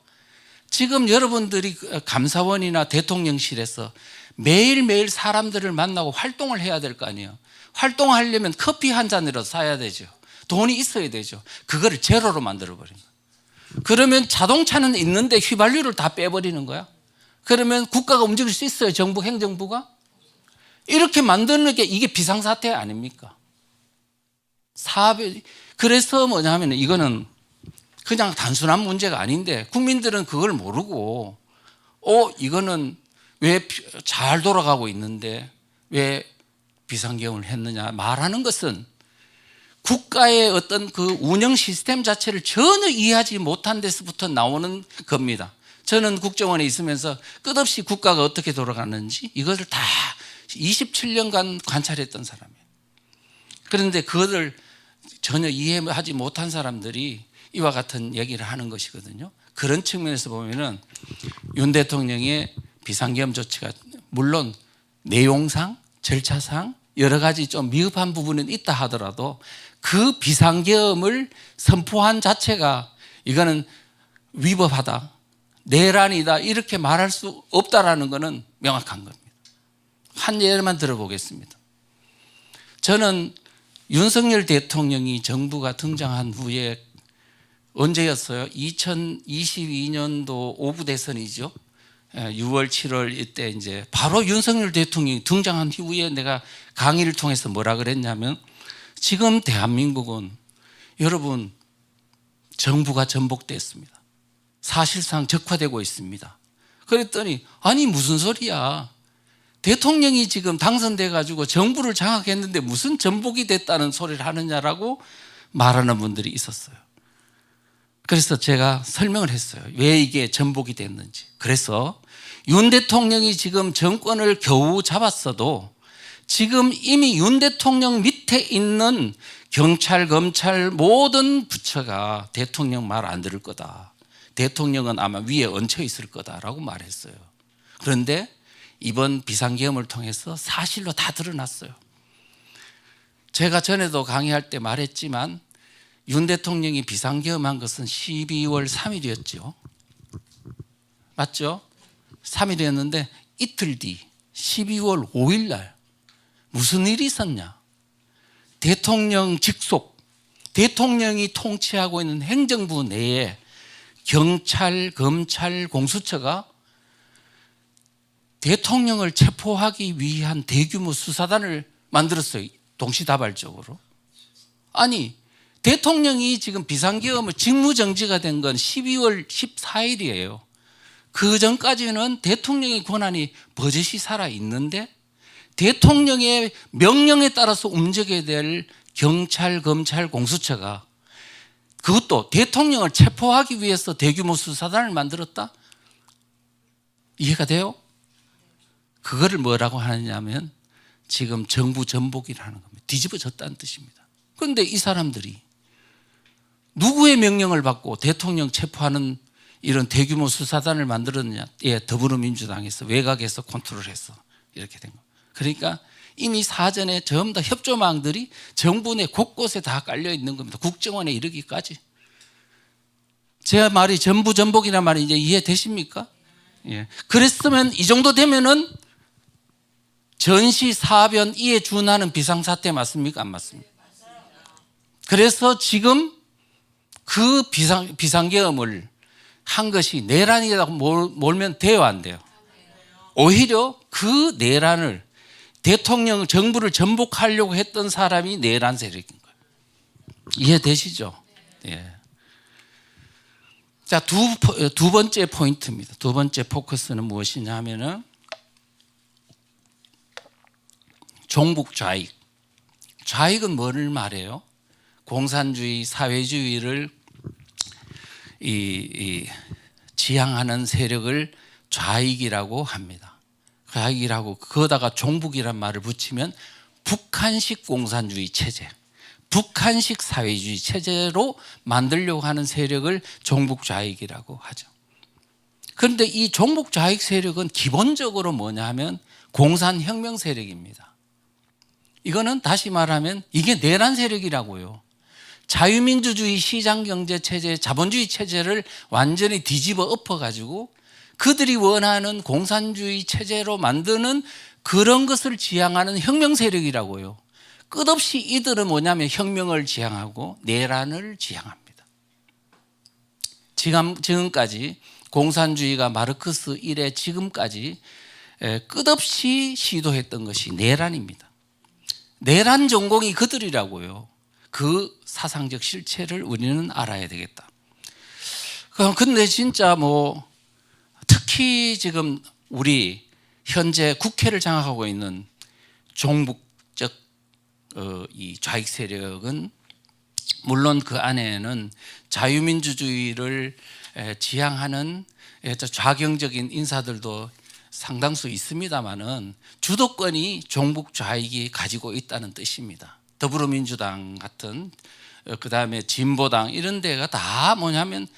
지금 여러분들이 감사원이나 대통령실에서 매일매일 사람들을 만나고 활동을 해야 될 거 아니에요. 활동하려면 커피 한 잔이라도 사야 되죠. 돈이 있어야 되죠. 그거를 제로로 만들어버린 거예요. 그러면 자동차는 있는데 휘발유를 다 빼버리는 거야. 그러면 국가가 움직일 수 있어요? 정부 행정부가? 이렇게 만드는 게 이게 비상사태 아닙니까? 그래서 뭐냐면 이거는 그냥 단순한 문제가 아닌데 국민들은 그걸 모르고 이거는 왜 잘 돌아가고 있는데 왜 비상계엄을 했느냐 말하는 것은 국가의 어떤 그 운영 시스템 자체를 전혀 이해하지 못한 데서부터 나오는 겁니다. 저는 국정원에 있으면서 끝없이 국가가 어떻게 돌아가는지 이것을 다 27년간 관찰했던 사람이에요. 그런데 그것을 전혀 이해하지 못한 사람들이 이와 같은 얘기를 하는 것이거든요. 그런 측면에서 보면은 윤 대통령의 비상계엄 조치가 물론 내용상 절차상 여러 가지 좀 미흡한 부분은 있다 하더라도 그 비상계엄을 선포한 자체가 이거는 위법하다, 내란이다 이렇게 말할 수 없다라는 것은 명확한 겁니다. 한 예만 들어보겠습니다. 저는 윤석열 대통령이 정부가 등장한 후에 언제였어요? 2022년도 오부 대선이죠. 6월, 7월 이때 이제 바로 윤석열 대통령이 등장한 이후에 내가 강의를 통해서 뭐라 그랬냐면 지금 대한민국은 여러분 정부가 전복됐습니다. 사실상 적화되고 있습니다. 그랬더니 아니 무슨 소리야. 대통령이 지금 당선돼 가지고 정부를 장악했는데 무슨 전복이 됐다는 소리를 하느냐라고 말하는 분들이 있었어요. 그래서 제가 설명을 했어요. 왜 이게 전복이 됐는지. 그래서 윤 대통령이 지금 정권을 겨우 잡았어도 지금 이미 윤 대통령 밑에 있는 경찰, 검찰 모든 부처가 대통령 말 안 들을 거다. 대통령은 아마 위에 얹혀 있을 거다라고 말했어요. 그런데 이번 비상계엄을 통해서 사실로 다 드러났어요. 제가 전에도 강의할 때 말했지만 윤 대통령이 비상계엄한 것은 12월 3일이었죠. 맞죠? 3일이었는데 이틀 뒤 12월 5일 날 무슨 일이 있었냐? 대통령 직속, 대통령이 통치하고 있는 행정부 내에 경찰, 검찰, 공수처가 대통령을 체포하기 위한 대규모 수사단을 만들었어요. 동시다발적으로. 아니 대통령이 지금 비상계엄을 직무정지가 된 건 12월 14일이에요. 그 전까지는 대통령의 권한이 버젓이 살아있는데 대통령의 명령에 따라서 움직여야 될 경찰, 검찰, 공수처가 그것도 대통령을 체포하기 위해서 대규모 수사단을 만들었다? 이해가 돼요? 그거를 뭐라고 하느냐면 지금 정부 전복이라는 겁니다. 뒤집어졌다는 뜻입니다. 그런데 이 사람들이 누구의 명령을 받고 대통령 체포하는 이런 대규모 수사단을 만들었느냐? 예, 더불어민주당에서 외곽에서 컨트롤해서 이렇게 된 거예요. 그러니까 이미 사전에 전부 다 협조망들이 정부 내 곳곳에 다 깔려 있는 겁니다. 국정원에 이르기까지. 제 말이 전부 전복이란 말이 이제 이해되십니까? 예. 그랬으면 이 정도 되면은 전시 사변 이에 준하는 비상사태 맞습니까? 안 맞습니까? 그래서 지금 그 비상계엄을 한 것이 내란이라고 몰면 돼요, 안 돼요? 오히려 그 내란을 대통령 정부를 전복하려고 했던 사람이 내란 세력인 거예요. 이해되시죠? 예. 자, 두 번째 포인트입니다. 두 번째 포커스는 무엇이냐 하면은 종북 좌익. 좌익은 뭐를 말해요? 공산주의, 사회주의를 지향하는 세력을 좌익이라고 합니다. 좌익이라고 거기다가 종북이란 말을 붙이면 북한식 공산주의 체제, 북한식 사회주의 체제로 만들려고 하는 세력을 종북좌익이라고 하죠. 그런데 이 종북좌익 세력은 기본적으로 뭐냐 하면 공산혁명 세력입니다. 이거는 다시 말하면 이게 내란 세력이라고요. 자유민주주의 시장경제 체제, 자본주의 체제를 완전히 뒤집어 엎어가지고 그들이 원하는 공산주의 체제로 만드는 그런 것을 지향하는 혁명 세력이라고요. 끝없이 이들은 뭐냐면 혁명을 지향하고 내란을 지향합니다. 지금까지 공산주의가 마르크스 이래 지금까지 끝없이 시도했던 것이 내란입니다. 내란 전공이 그들이라고요. 그 사상적 실체를 우리는 알아야 되겠다. 그런데 진짜 특히 지금 우리 현재 국회를 장악하고 있는 종북적 이 좌익 세력은 물론 그 안에는 자유민주주의를 지향하는 좌경적인 인사들도 상당수 있습니다만은 주도권이 종북 좌익이 가지고 있다는 뜻입니다. 더불어민주당 같은 그다음에 진보당 이런 데가 다 뭐냐면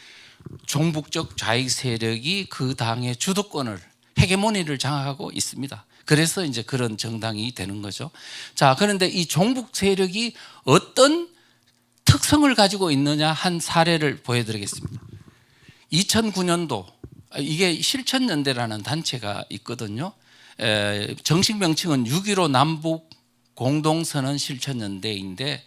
종북적 좌익 세력이 그 당의 주도권을 헤게모니를 장악하고 있습니다. 그래서 이제 그런 정당이 되는 거죠. 자, 그런데 이 종북 세력이 어떤 특성을 가지고 있느냐 한 사례를 보여드리겠습니다. 2009년도 이게 실천연대라는 단체가 있거든요. 정식 명칭은 6.15 남북 공동선언 실천연대인데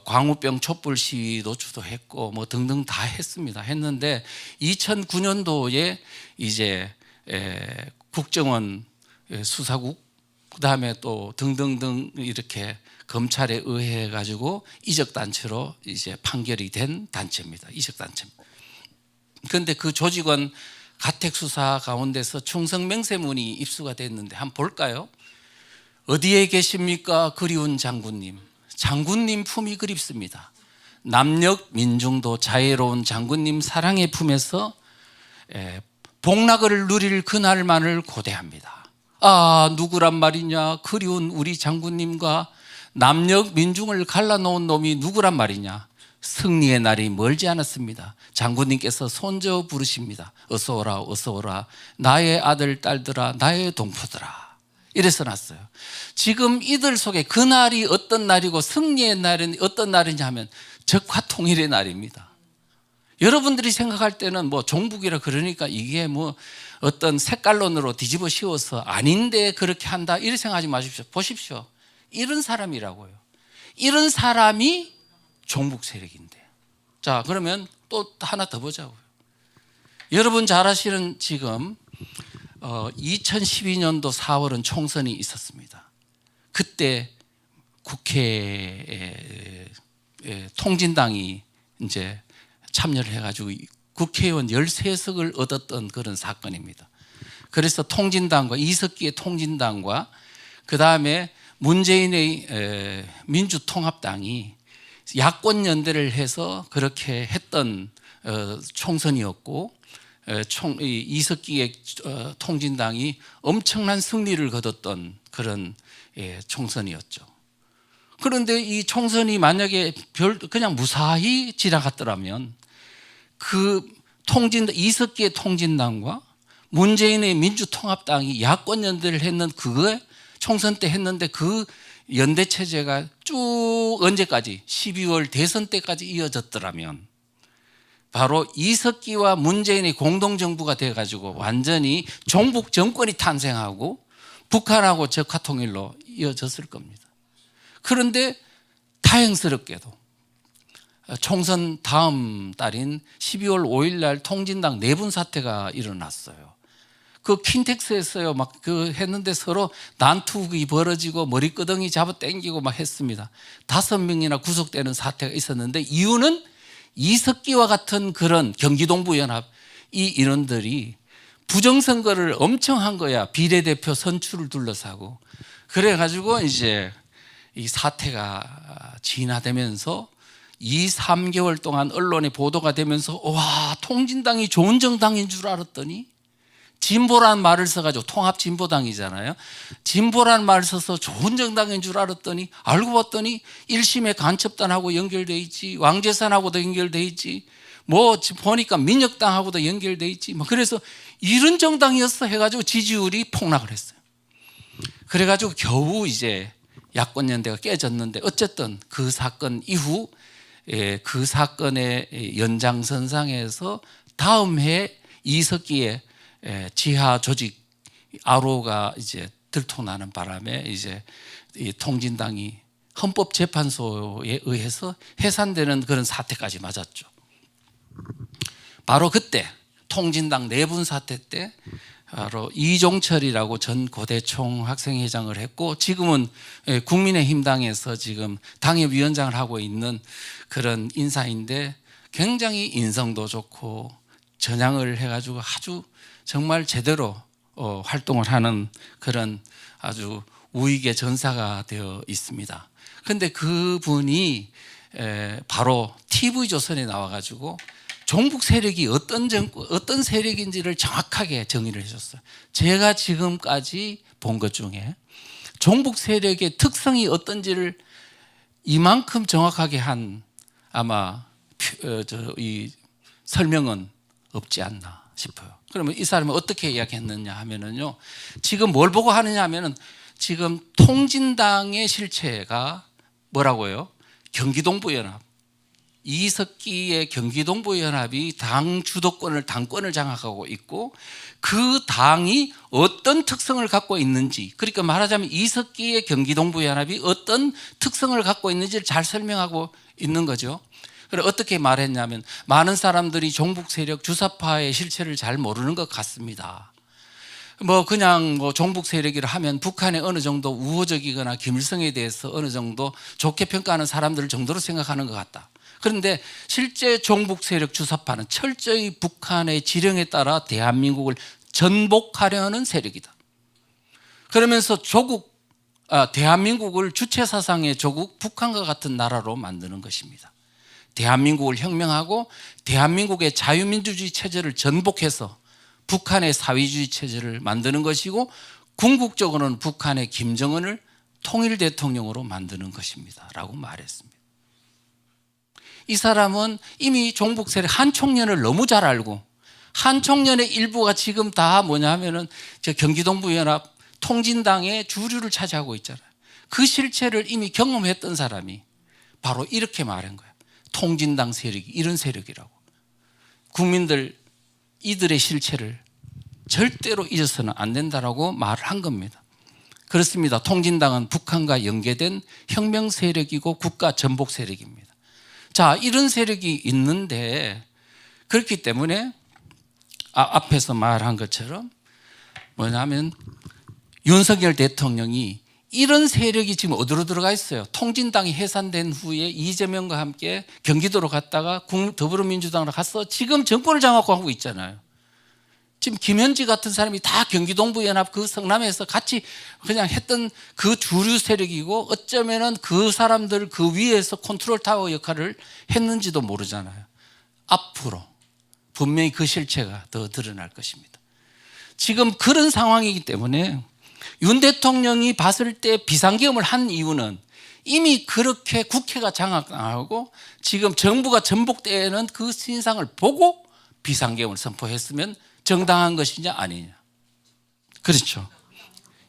광우병 촛불 시위도 주도했고 등등 다 했습니다. 했는데 2009년도에 이제 국정원 수사국 그다음에 또 등등등 이렇게 검찰에 의해 가지고 이적 단체로 이제 판결이 된 단체입니다. 이적 단체입니다. 그런데 그 조직원 가택 수사 가운데서 충성 맹세문이 입수가 됐는데 한번 볼까요? 어디에 계십니까? 그리운 장군님. 장군님 품이 그립습니다. 남녘 민중도 자애로운 장군님 사랑의 품에서 복락을 누릴 그날만을 고대합니다. 아, 누구란 말이냐? 그리운 우리 장군님과 남녘 민중을 갈라놓은 놈이 누구란 말이냐? 승리의 날이 멀지 않았습니다. 장군님께서 손져 부르십니다. 어서 오라, 어서 오라. 나의 아들, 딸들아, 나의 동포들아. 이래서 났어요. 지금 이들 속에 그날이 어떤 날이고 승리의 날은 어떤 날이냐 하면 적화 통일의 날입니다. 여러분들이 생각할 때는 종북이라 그러니까 이게 어떤 색깔론으로 뒤집어 씌워서 아닌데 그렇게 한다 이렇게 생각하지 마십시오. 보십시오. 이런 사람이라고요. 이런 사람이 종북 세력인데. 자, 그러면 또 하나 더 보자고요. 여러분 잘 아시는 지금 2012년도 4월은 총선이 있었습니다. 그때 국회에 통진당이 이제 참여를 해가지고 국회의원 13석을 얻었던 그런 사건입니다. 그래서 통진당과 이석기의 통진당과 그 다음에 문재인의 민주통합당이 야권 연대를 해서 그렇게 했던 총선이었고 이석기의 통진당이 엄청난 승리를 거뒀던 그런 총선이었죠. 그런데 이 총선이 만약에 그냥 무사히 지나갔더라면 그 이석기의 통진당과 문재인의 민주통합당이 야권 연대를 했는 그거 총선 때 했는데 그 연대 체제가 쭉 언제까지 12월 대선 때까지 이어졌더라면 바로 이석기와 문재인의 공동정부가 돼가지고 완전히 종북 정권이 탄생하고 북한하고 적화 통일로 이어졌을 겁니다. 그런데 다행스럽게도 총선 다음 달인 12월 5일 날 통진당 내분 사태가 일어났어요. 그 킨텍스에서요, 했는데 서로 난투극이 벌어지고 머리끄덩이 잡아 당기고 했습니다. 5명이나 구속되는 사태가 있었는데 이유는 이석기와 같은 그런 경기동부연합 이 인원들이 부정선거를 엄청 한 거야. 비례대표 선출을 둘러싸고. 그래가지고 이제 이 사태가 진화되면서 2, 3개월 동안 언론에 보도가 되면서 와, 통진당이 좋은 정당인 줄 알았더니 진보라는 말을 써가지고 통합진보당이잖아요. 진보라는 말을 써서 좋은 정당인 줄 알았더니 알고 봤더니 1심에 간첩단하고 연결돼 있지, 왕재산하고도 연결돼 있지, 뭐 보니까 민혁당하고도 연결돼 있지. 뭐 그래서 이런 정당이었어 해가지고 지지율이 폭락을 했어요. 그래가지고 겨우 이제 야권연대가 깨졌는데 어쨌든 그 사건 이후 그 사건의 연장선상에서 다음 해 이석기의 지하 조직 아로가 이제 들통나는 바람에 이제 이 통진당이 헌법재판소에 의해서 해산되는 그런 사태까지 맞았죠. 바로 그때 통진당 내분 사태 때 바로 이종철이라고 전 고대 총학생회장을 했고 지금은 국민의힘당에서 지금 당협위원장을 하고 있는 그런 인사인데 굉장히 인성도 좋고 전향을 해가지고 아주 정말 제대로 활동을 하는 그런 아주 우익의 전사가 되어 있습니다. 그런데 그분이 바로 TV조선에 나와가지고 종북 세력이 어떤 세력인지를 정확하게 정의를 해줬어요. 제가 지금까지 본 것 중에 종북 세력의 특성이 어떤지를 이만큼 정확하게 한 아마 이 설명은 없지 않나 싶어요. 그러면 이 사람이 어떻게 이야기했느냐 하면은요, 지금 뭘 보고 하느냐 하면은 지금 통진당의 실체가 뭐라고요? 경기동부연합. 이석기의 경기동부연합이 당 주도권을, 당권을 장악하고 있고 그 당이 어떤 특성을 갖고 있는지, 그러니까 말하자면 이석기의 경기동부연합이 어떤 특성을 갖고 있는지를 잘 설명하고 있는 거죠. 그래 어떻게 말했냐면 많은 사람들이 종북 세력 주사파의 실체를 잘 모르는 것 같습니다. 뭐 그냥 뭐 종북 세력이라 하면 북한에 어느 정도 우호적이거나 김일성에 대해서 어느 정도 좋게 평가하는 사람들 정도로 생각하는 것 같다. 그런데 실제 종북 세력 주사파는 철저히 북한의 지령에 따라 대한민국을 전복하려는 세력이다. 그러면서 대한민국을 주체사상의 조국 북한과 같은 나라로 만드는 것입니다. 대한민국을 혁명하고 대한민국의 자유민주주의 체제를 전복해서 북한의 사회주의 체제를 만드는 것이고 궁극적으로는 북한의 김정은을 통일 대통령으로 만드는 것입니다 라고 말했습니다. 이 사람은 이미 종북 세력 한 총련을 너무 잘 알고 한 총련의 일부가 지금 다 뭐냐 하면은 저 경기동부연합 통진당의 주류를 차지하고 있잖아요. 그 실체를 이미 경험했던 사람이 바로 이렇게 말한 거예요. 통진당 세력이 이런 세력이라고. 국민들 이들의 실체를 절대로 잊어서는 안 된다라고 말을 한 겁니다. 그렇습니다. 통진당은 북한과 연계된 혁명 세력이고 국가 전복 세력입니다. 자, 이런 세력이 있는데 그렇기 때문에 앞에서 말한 것처럼 뭐냐면 윤석열 대통령이 이런 세력이 지금 어디로 들어가 있어요? 통진당이 해산된 후에 이재명과 함께 경기도로 갔다가 더불어민주당으로 가서 지금 정권을 장악하고 하고 있잖아요. 지금 김현지 같은 사람이 다 경기동부연합 그 성남에서 같이 그냥 했던 그 주류 세력이고 어쩌면은 그 사람들 그 위에서 컨트롤 타워 역할을 했는지도 모르잖아요. 앞으로 분명히 그 실체가 더 드러날 것입니다. 지금 그런 상황이기 때문에 윤 대통령이 봤을 때 비상계엄을 한 이유는 이미 그렇게 국회가 장악당하고 지금 정부가 전복되는 그 신상을 보고 비상계엄을 선포했으면 정당한 것이냐 아니냐. 그렇죠.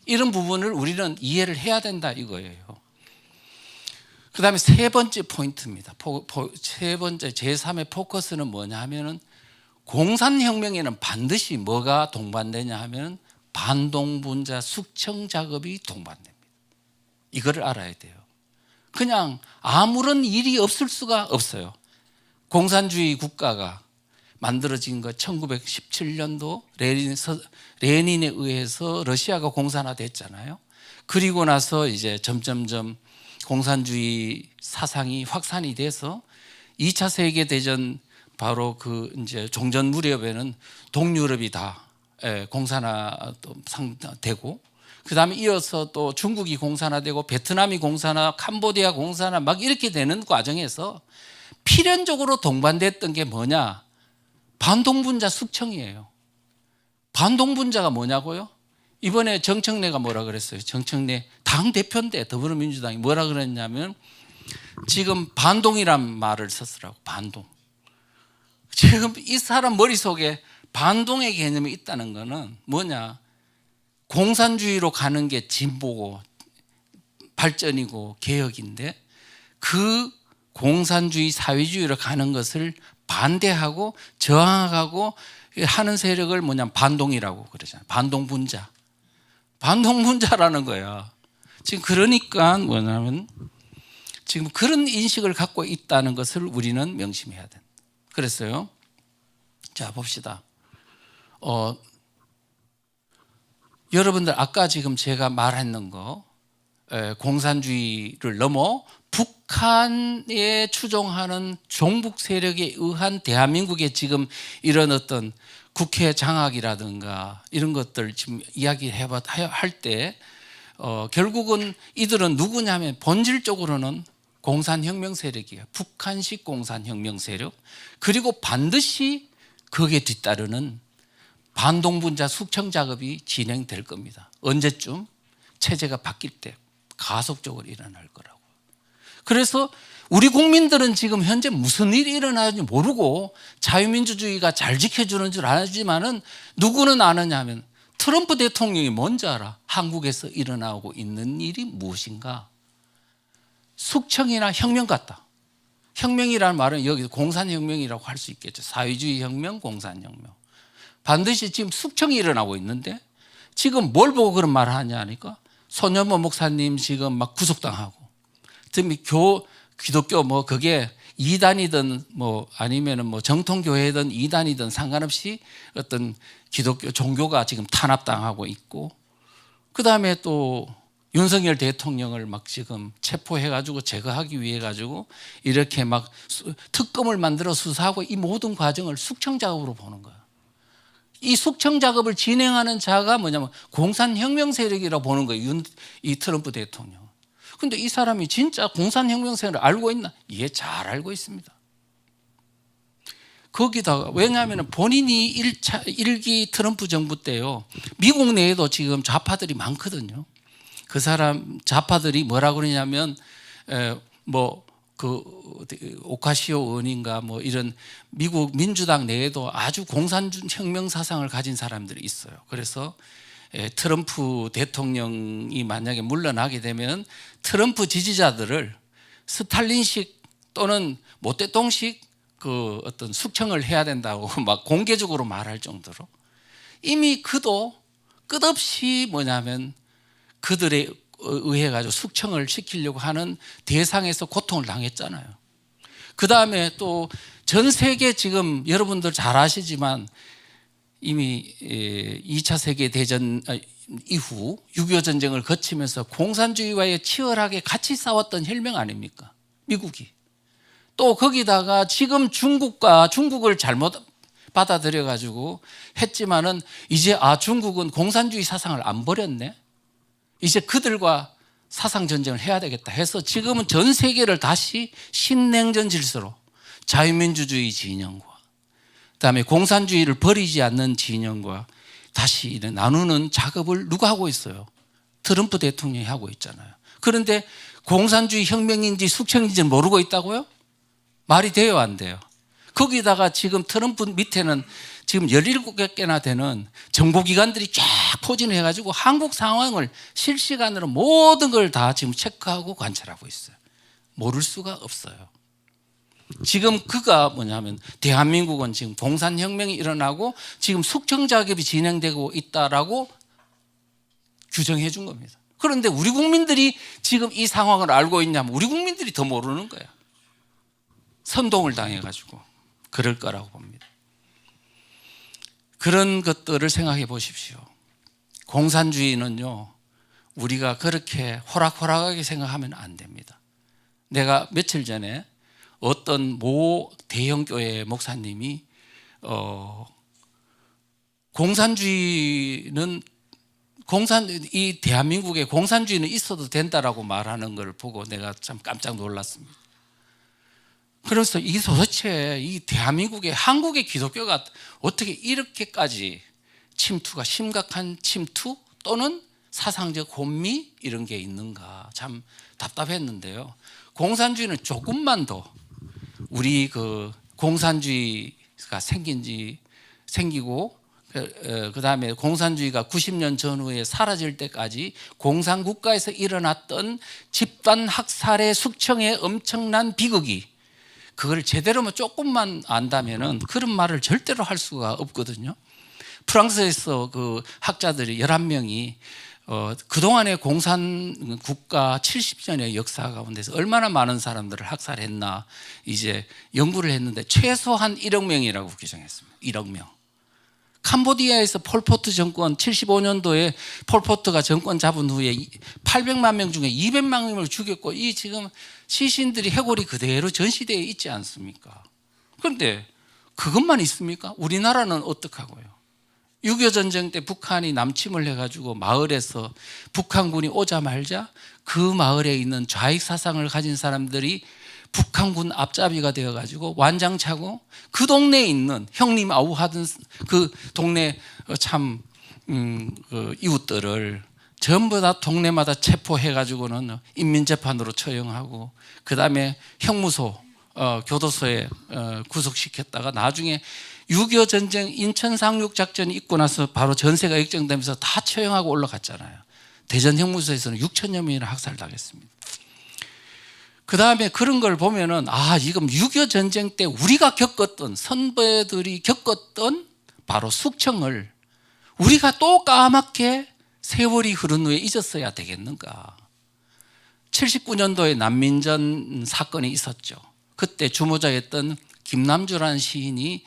이런 부분을 우리는 이해를 해야 된다 이거예요. 그 다음에 세 번째 포인트입니다. 세 번째 제3의 포커스는 뭐냐 하면은 공산혁명에는 반드시 뭐가 동반되냐 하면 반동분자 숙청 작업이 동반됩니다. 이거를 알아야 돼요. 그냥 아무런 일이 없을 수가 없어요. 공산주의 국가가 만들어진 것 1917년도 레닌에 의해서 러시아가 공산화됐잖아요. 그리고 나서 이제 점점점 공산주의 사상이 확산이 돼서 2차 세계대전 바로 그 이제 종전 무렵에는 동유럽이 다 공산화되고 그다음에 이어서 또 중국이 공산화되고 베트남이 공산화, 캄보디아 공산화 막 이렇게 되는 과정에서 필연적으로 동반됐던 게 뭐냐? 반동분자 숙청이에요. 반동분자가 뭐냐고요? 이번에 정청래가 뭐라 그랬어요? 정청래 당대표인데 더불어민주당이 뭐라 그랬냐면 지금 반동이란 말을 썼으라고. 반동. 지금 이 사람 머릿속에 반동의 개념이 있다는 거는 뭐냐? 공산주의로 가는 게 진보고 발전이고 개혁인데 그 공산주의 사회주의로 가는 것을 반대하고 저항하고 하는 세력을 뭐냐면 반동이라고 그러잖아요. 반동분자. 반동분자라는 거야. 지금 그러니까 뭐냐면 지금 그런 인식을 갖고 있다는 것을 우리는 명심해야 된다. 그랬어요. 자, 봅시다. 여러분들 아까 지금 제가 말했는 거 공산주의를 넘어 북한에 추종하는 종북 세력에 의한 대한민국의 지금 이런 어떤 국회 장악이라든가 이런 것들 지금 이야기할 때 결국은 이들은 누구냐면 본질적으로는 공산혁명 세력이에요. 북한식 공산혁명 세력. 그리고 반드시 거기에 뒤따르는 반동분자 숙청 작업이 진행될 겁니다. 언제쯤? 체제가 바뀔 때 가속적으로 일어날 거라고. 그래서 우리 국민들은 지금 현재 무슨 일이 일어나는지 모르고 자유민주주의가 잘 지켜주는 줄 알지만은 누구는 아느냐 하면 트럼프 대통령이 뭔지 알아. 한국에서 일어나고 있는 일이 무엇인가? 숙청이나 혁명 같다. 혁명이라는 말은 여기서 공산혁명이라고 할 수 있겠죠. 사회주의 혁명, 공산혁명. 반드시 지금 숙청이 일어나고 있는데 지금 뭘 보고 그런 말을 하냐 하니까 손현보 목사님 지금 막 구속당하고 기독교 뭐 그게 이단이든 뭐 아니면은 뭐 정통교회든 이단이든 상관없이 어떤 기독교 종교가 지금 탄압당하고 있고 그다음에 또 윤석열 대통령을 막 지금 체포해가지고 제거하기 위해 가지고 이렇게 막 특검을 만들어 수사하고 이 모든 과정을 숙청 작업으로 보는 거야. 이 숙청 작업을 진행하는 자가 뭐냐면 공산혁명 세력이라고 보는 거예요. 이 트럼프 대통령. 근데 이 사람이 진짜 공산혁명 세력을 알고 있나? 예, 잘 알고 있습니다. 거기다가 왜냐하면 본인이 1기 트럼프 정부 때요. 미국 내에도 지금 좌파들이 많거든요. 그 사람 좌파들이 뭐라고 그러냐면 오카시오 의원인가 뭐 이런 미국 민주당 내에도 아주 공산혁명 사상을 가진 사람들이 있어요. 그래서 트럼프 대통령이 만약에 물러나게 되면 트럼프 지지자들을 스탈린식 또는 모태똥식 그 어떤 숙청을 해야 된다고 막 공개적으로 말할 정도로 이미 그도 끝없이 뭐냐면 그들에 의해 가지고 숙청을 시키려고 하는 대상에서 고통을 당했잖아요. 그 다음에 또 전 세계 지금 여러분들 잘 아시지만 이미 2차 세계대전 이후 6.25 전쟁을 거치면서 공산주의와의 치열하게 같이 싸웠던 혈맹 아닙니까? 미국이. 또 거기다가 지금 중국을 잘못 받아들여 가지고 했지만은 이제 중국은 공산주의 사상을 안 버렸네. 이제 그들과 사상 전쟁을 해야 되겠다 해서 지금은 전 세계를 다시 신냉전 질서로 자유민주주의 진영과 그다음에 공산주의를 버리지 않는 진영과 다시 나누는 작업을 누가 하고 있어요? 트럼프 대통령이 하고 있잖아요. 그런데 공산주의 혁명인지 숙청인지 모르고 있다고요? 말이 돼요, 안 돼요? 거기다가 지금 트럼프 밑에는 지금 17개나 되는 정보기관들이 쫙 포진해가지고 한국 상황을 실시간으로 모든 걸 다 지금 체크하고 관찰하고 있어요. 모를 수가 없어요. 지금 그가 뭐냐면 대한민국은 지금 공산혁명이 일어나고 지금 숙청 작업이 진행되고 있다라고 규정해 준 겁니다. 그런데 우리 국민들이 지금 이 상황을 알고 있냐면 우리 국민들이 더 모르는 거야. 선동을 당해가지고 그럴 거라고 봅니다. 그런 것들을 생각해 보십시오. 공산주의는요, 우리가 그렇게 호락호락하게 생각하면 안 됩니다. 내가 며칠 전에 어떤 모 대형교회 목사님이 공산주의는 이 대한민국에 공산주의는 있어도 된다라고 말하는 걸 보고 내가 참 깜짝 놀랐습니다. 그래서 이 도대체 이 대한민국의 한국의 기독교가 어떻게 이렇게까지 침투가 심각한 침투 또는 사상적 혼미 이런 게 있는가 참 답답했는데요. 공산주의는 조금만 더 우리 그 공산주의가 생기고 그다음에 공산주의가 90년 전후에 사라질 때까지 공산국가에서 일어났던 집단 학살의 숙청의 엄청난 비극이 그걸 제대로만 조금만 안다면은 그런 말을 절대로 할 수가 없거든요. 프랑스에서 그 학자들이 11명이 그동안의 공산국가 70년의 역사 가운데서 얼마나 많은 사람들을 학살했나 이제 연구를 했는데 최소한 1억 명이라고 규정했습니다. 1억 명. 캄보디아에서 폴포트 정권 75년도에 폴포트가 정권 잡은 후에 800만 명 중에 200만 명을 죽였고 이 지금 시신들이 해골이 그대로 전시대에 있지 않습니까? 그런데 그것만 있습니까? 우리나라는 어떡하고요? 6.25 전쟁 때 북한이 남침을 해가지고 마을에서 북한군이 오자마자 그 마을에 있는 좌익 사상을 가진 사람들이 북한군 앞잡이가 되어가지고 완장차고 그 동네에 있는 형님 아우 하던 그 동네 참 그 이웃들을 전부 다 동네마다 체포해가지고는 인민재판으로 처형하고 그 다음에 형무소 교도소에 구속시켰다가 나중에 6.25 전쟁 인천 상륙작전이 있고 나서 바로 전세가 역정되면서 다 처형하고 올라갔잖아요. 대전 형무소에서는 6천여 명이나 학살당했습니다. 그 다음에 그런 걸 보면은 지금 6.25 전쟁 때 우리가 겪었던 선배들이 겪었던 바로 숙청을 우리가 또 까맣게 세월이 흐른 후에 잊었어야 되겠는가. 79년도에 난민전 사건이 있었죠. 그때 주모자였던 김남주라는 시인이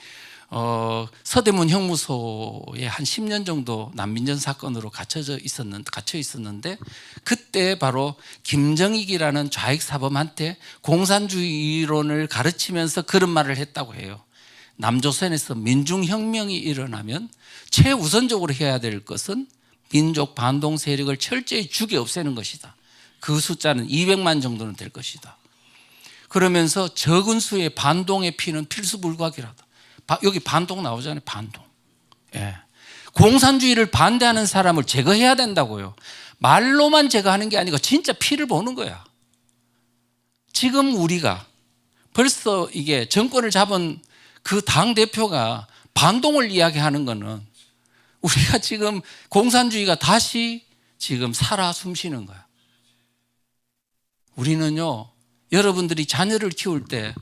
서대문 형무소에 한 10년 정도 난민전 사건으로 갇혀 있었는데 그때 바로 김정익이라는 좌익 사범한테 공산주의 이론을 가르치면서 그런 말을 했다고 해요. 남조선에서 민중혁명이 일어나면 최우선적으로 해야 될 것은 민족 반동 세력을 철저히 죽여 없애는 것이다. 그 숫자는 200만 정도는 될 것이다. 그러면서 적은 수의 반동의 피는 필수불가결하다. 여기 반동 나오잖아요. 반동. 예. 공산주의를 반대하는 사람을 제거해야 된다고요. 말로만 제거하는 게 아니고 진짜 피를 보는 거야. 지금 우리가 벌써 이게 정권을 잡은 그 당대표가 반동을 이야기하는 거는 우리가 지금 공산주의가 다시 지금 살아 숨쉬는 거야. 우리는요, 여러분들이 자녀를 키울 때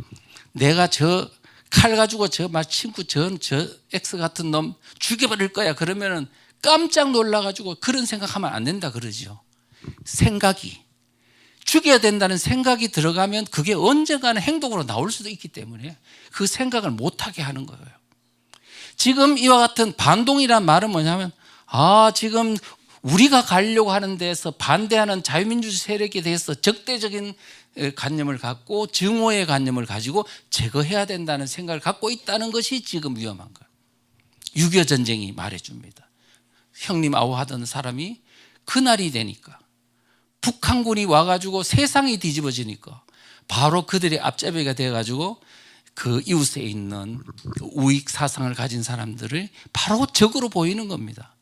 내가 저 칼 가지고 저 친구 저 X 같은 놈 죽여버릴 거야. 그러면은 깜짝 놀라가지고 그런 생각하면 안 된다 그러죠. 생각이 죽여야 된다는 생각이 들어가면 그게 언젠가는 행동으로 나올 수도 있기 때문에 그 생각을 못하게 하는 거예요. 지금 이와 같은 반동이란 말은 뭐냐면 지금 우리가 가려고 하는 데서 반대하는 자유민주주의 세력에 대해서 적대적인 관념을 갖고 증오의 관념을 가지고 제거해야 된다는 생각을 갖고 있다는 것이 지금 위험한 거예요. 6.25 전쟁이 말해줍니다. 형님 아우 하던 사람이 그날이 되니까 북한군이 와가지고 세상이 뒤집어지니까 바로 그들의 앞잡이가 돼가지고 그 이웃에 있는 우익 사상을 가진 사람들을 바로 적으로 보이는 겁니다.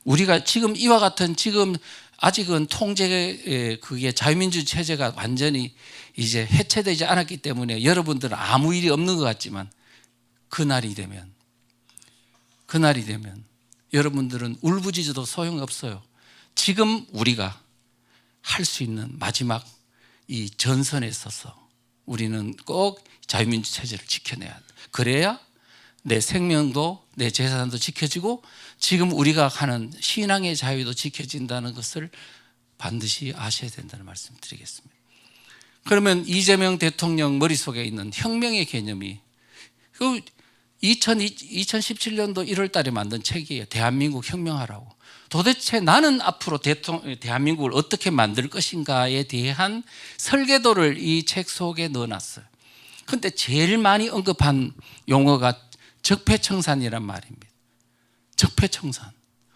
우리가 지금 이와 같은 지금 아직은 그게 자유민주 체제가 완전히 이제 해체되지 않았기 때문에 여러분들은 아무 일이 없는 것 같지만 그날이 되면 여러분들은 울부짖어도 소용없어요. 지금 우리가 할 수 있는 마지막 이 전선에 서서 우리는 꼭 자유민주 체제를 지켜내야 돼. 그래야 내 생명도 내 재산도 지켜지고 지금 우리가 하는 신앙의 자유도 지켜진다는 것을 반드시 아셔야 된다는 말씀 드리겠습니다. 그러면 이재명 대통령 머릿속에 있는 혁명의 개념이 2017년도 1월 달에 만든 책이에요. 대한민국 혁명하라고. 도대체 나는 앞으로 대한민국을 어떻게 만들 것인가에 대한 설계도를 이 책 속에 넣어놨어요. 그런데 제일 많이 언급한 용어가 적폐청산이란 말입니다. 적폐청산.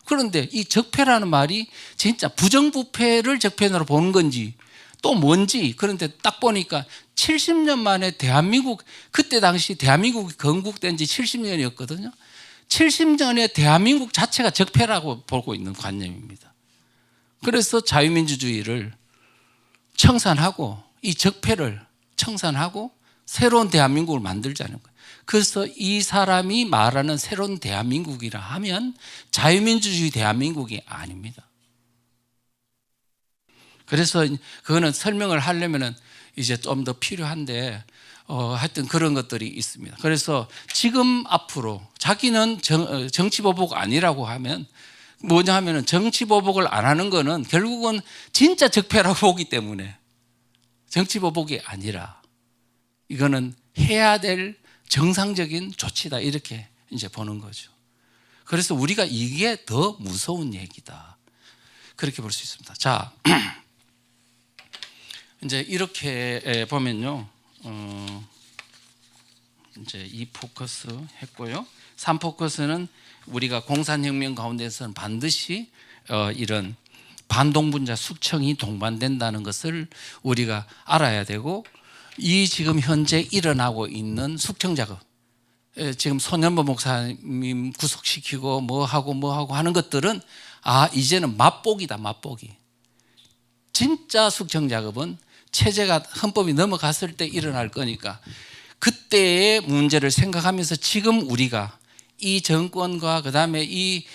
그런데 이 적폐라는 말이 진짜 부정부패를 적폐로 보는 건지 또 뭔지, 그런데 딱 보니까 70년 만에 대한민국, 그때 당시 대한민국이 건국된 지 70년이었거든요. 70년에 대한민국 자체가 적폐라고 보고 있는 관념입니다. 그래서 자유민주주의를 청산하고 이 적폐를 청산하고 새로운 대한민국을 만들자는 거예요. 그래서 이 사람이 말하는 새로운 대한민국이라 하면 자유민주주의 대한민국이 아닙니다. 그래서 그거는 설명을 하려면은 이제 좀 더 필요한데 하여튼 그런 것들이 있습니다. 그래서 지금 앞으로 자기는 정치보복 아니라고 하면 뭐냐 하면은 정치보복을 안 하는 거는 결국은 진짜 적폐라고 보기 때문에 정치보복이 아니라 이거는 해야 될 정상적인 조치다, 이렇게 이제 보는 거죠. 그래서 우리가 이게 더 무서운 얘기다, 그렇게 볼 수 있습니다. 자, 이제 이렇게 보면요, 이제 2포커스 했고요. 3포커스는 우리가 공산혁명 가운데서는 반드시 이런 반동분자 숙청이 동반된다는 것을 우리가 알아야 되고, 이 지금 현재 일어나고 있는 숙청 작업, 지금 손현보 목사님 구속시키고 뭐하고 하는 것들은 이제는 맛보기다, 맛보기. 진짜 숙청 작업은 체제가 헌법이 넘어갔을 때 일어날 거니까 그때의 문제를 생각하면서 지금 우리가 이 정권과 그다음에 이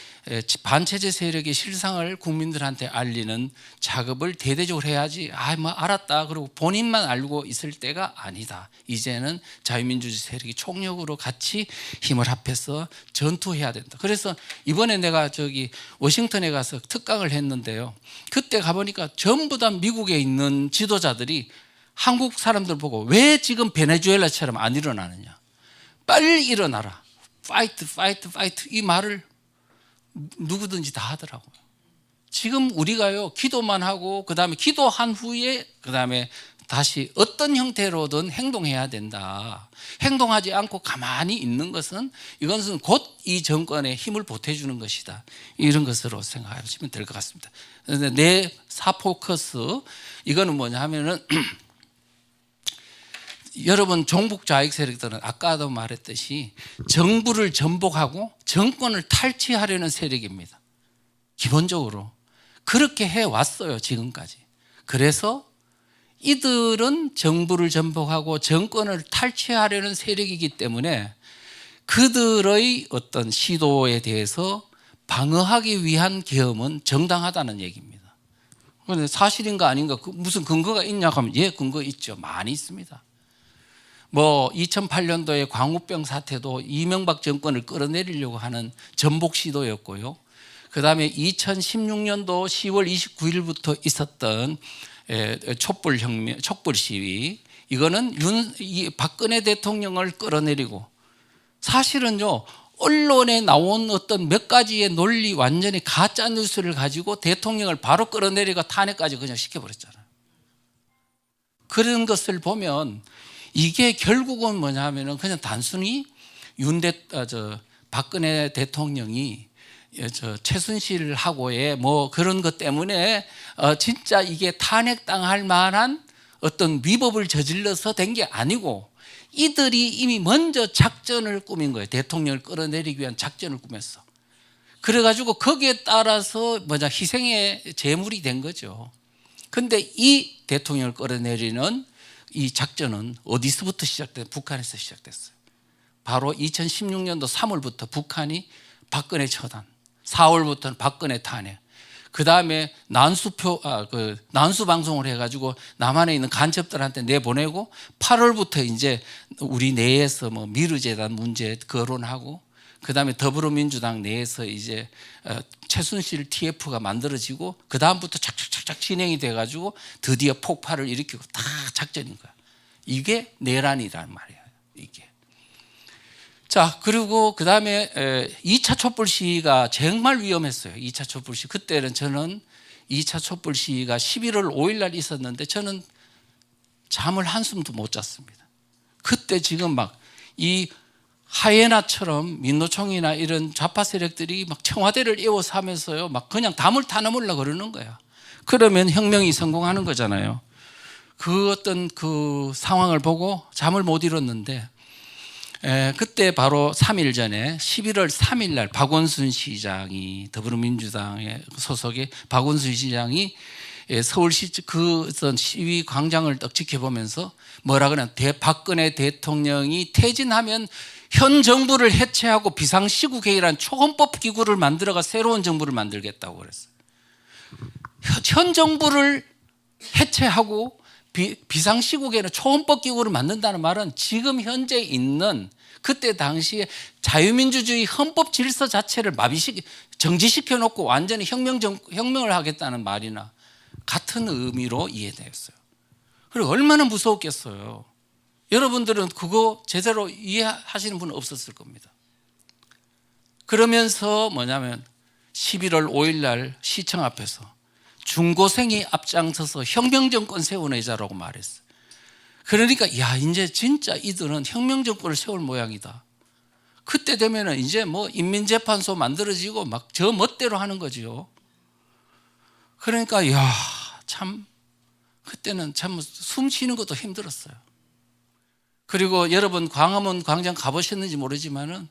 반체제 세력의 실상을 국민들한테 알리는 작업을 대대적으로 해야지, 뭐 알았다 그러고 본인만 알고 있을 때가 아니다. 이제는 자유민주주의 세력이 총력으로 같이 힘을 합해서 전투해야 된다. 그래서 이번에 내가 워싱턴에 가서 특강을 했는데요, 그때 가보니까 전부 다 미국에 있는 지도자들이 한국 사람들 보고 왜 지금 베네수엘라처럼 안 일어나느냐, 빨리 일어나라, 파이트 이 말을 누구든지 다 하더라고요. 지금 우리가요, 기도만 하고 그다음에 기도한 후에 그다음에 다시 어떤 형태로든 행동해야 된다. 행동하지 않고 가만히 있는 것은 이것은 곧 이 정권에 힘을 보태주는 것이다, 이런 것으로 생각하시면 될 것 같습니다. 그런데 내 4포커스, 이거는 뭐냐 하면은 여러분, 종북 좌익 세력들은 아까도 말했듯이 정부를 전복하고 정권을 탈취하려는 세력입니다. 기본적으로 그렇게 해왔어요, 지금까지. 그래서 이들은 정부를 전복하고 정권을 탈취하려는 세력이기 때문에 그들의 어떤 시도에 대해서 방어하기 위한 계엄은 정당하다는 얘기입니다. 그런데 사실인가 아닌가, 무슨 근거가 있냐 하면 근거 있죠. 많이 있습니다. 2008년도에 광우병 사태도 이명박 정권을 끌어내리려고 하는 전복 시도였고요. 그 다음에 2016년도 10월 29일부터 있었던 촛불 시위, 이거는 박근혜 대통령을 끌어내리고, 사실은요, 언론에 나온 어떤 몇 가지의 논리, 완전히 가짜 뉴스를 가지고 대통령을 바로 끌어내리고 탄핵까지 그냥 시켜버렸잖아요. 그런 것을 보면 이게 결국은 뭐냐 하면은 그냥 단순히 박근혜 대통령이 최순실하고의 그런 것 때문에 진짜 이게 탄핵당할 만한 어떤 위법을 저질러서 된 게 아니고, 이들이 이미 먼저 작전을 꾸민 거예요. 대통령을 끌어내리기 위한 작전을 꾸몄어. 그래가지고 거기에 따라서 희생의 제물이 된 거죠. 근데 이 대통령을 끌어내리는 이 작전은 어디서부터 시작됐어요? 북한에서 시작됐어요. 바로 2016년도 3월부터 북한이 박근혜 처단, 4월부터는 박근혜 탄핵, 그 다음에 난수 방송을 해가지고 남한에 있는 간첩들한테 내보내고, 8월부터 이제 우리 내에서 미르재단 문제 거론하고, 그 다음에 더불어민주당 내에서 이제 최순실 TF가 만들어지고, 그 다음부터 착착착착 진행이 돼가지고 드디어 폭발을 일으키고 다 작전인 거야. 이게 내란이란 말이에요, 이게. 자, 그리고 그 다음에 2차 촛불 시위가 정말 위험했어요. 2차 촛불 시위. 그때는 저는 2차 촛불 시위가 11월 5일 날 있었는데 저는 잠을 한숨도 못 잤습니다. 그때 지금 하이에나처럼 민노총이나 이런 좌파 세력들이 막 청와대를 에워싸 하면서요, 막 그냥 담을 타넘으려 그러는 거야. 그러면 혁명이 성공하는 거잖아요. 그 어떤 그 상황을 보고 잠을 못 이뤘는데, 그때 바로 3일 전에 11월 3일 날 박원순 시장이, 더불어민주당의 소속의 박원순 시장이 서울시 그 어떤 시위 광장을 딱 지켜보면서 뭐라 그러냐, 박근혜 대통령이 퇴진하면 현 정부를 해체하고 비상시국회의라는 초헌법 기구를 만들어가 새로운 정부를 만들겠다고 그랬어요. 현 정부를 해체하고 비상시국에는 초헌법 기구를 만든다는 말은 지금 현재 있는 그때 당시에 자유민주주의 헌법 질서 자체를 정지시켜 놓고 완전히 혁명을 하겠다는 말이나 같은 의미로 이해되었어요. 그리고 얼마나 무서웠겠어요. 여러분들은 그거 제대로 이해하시는 분은 없었을 겁니다. 그러면서 뭐냐면 11월 5일 날 시청 앞에서 중고생이 앞장서서 혁명정권 세워내자라고 말했어요. 그러니까 야, 이제 진짜 이들은 혁명정권을 세울 모양이다. 그때 되면은 이제 뭐 인민재판소 만들어지고 막 저 멋대로 하는 거지요. 그러니까 야, 참 그때는 참 숨 쉬는 것도 힘들었어요. 그리고 여러분 광화문 광장 가보셨는지 모르지만은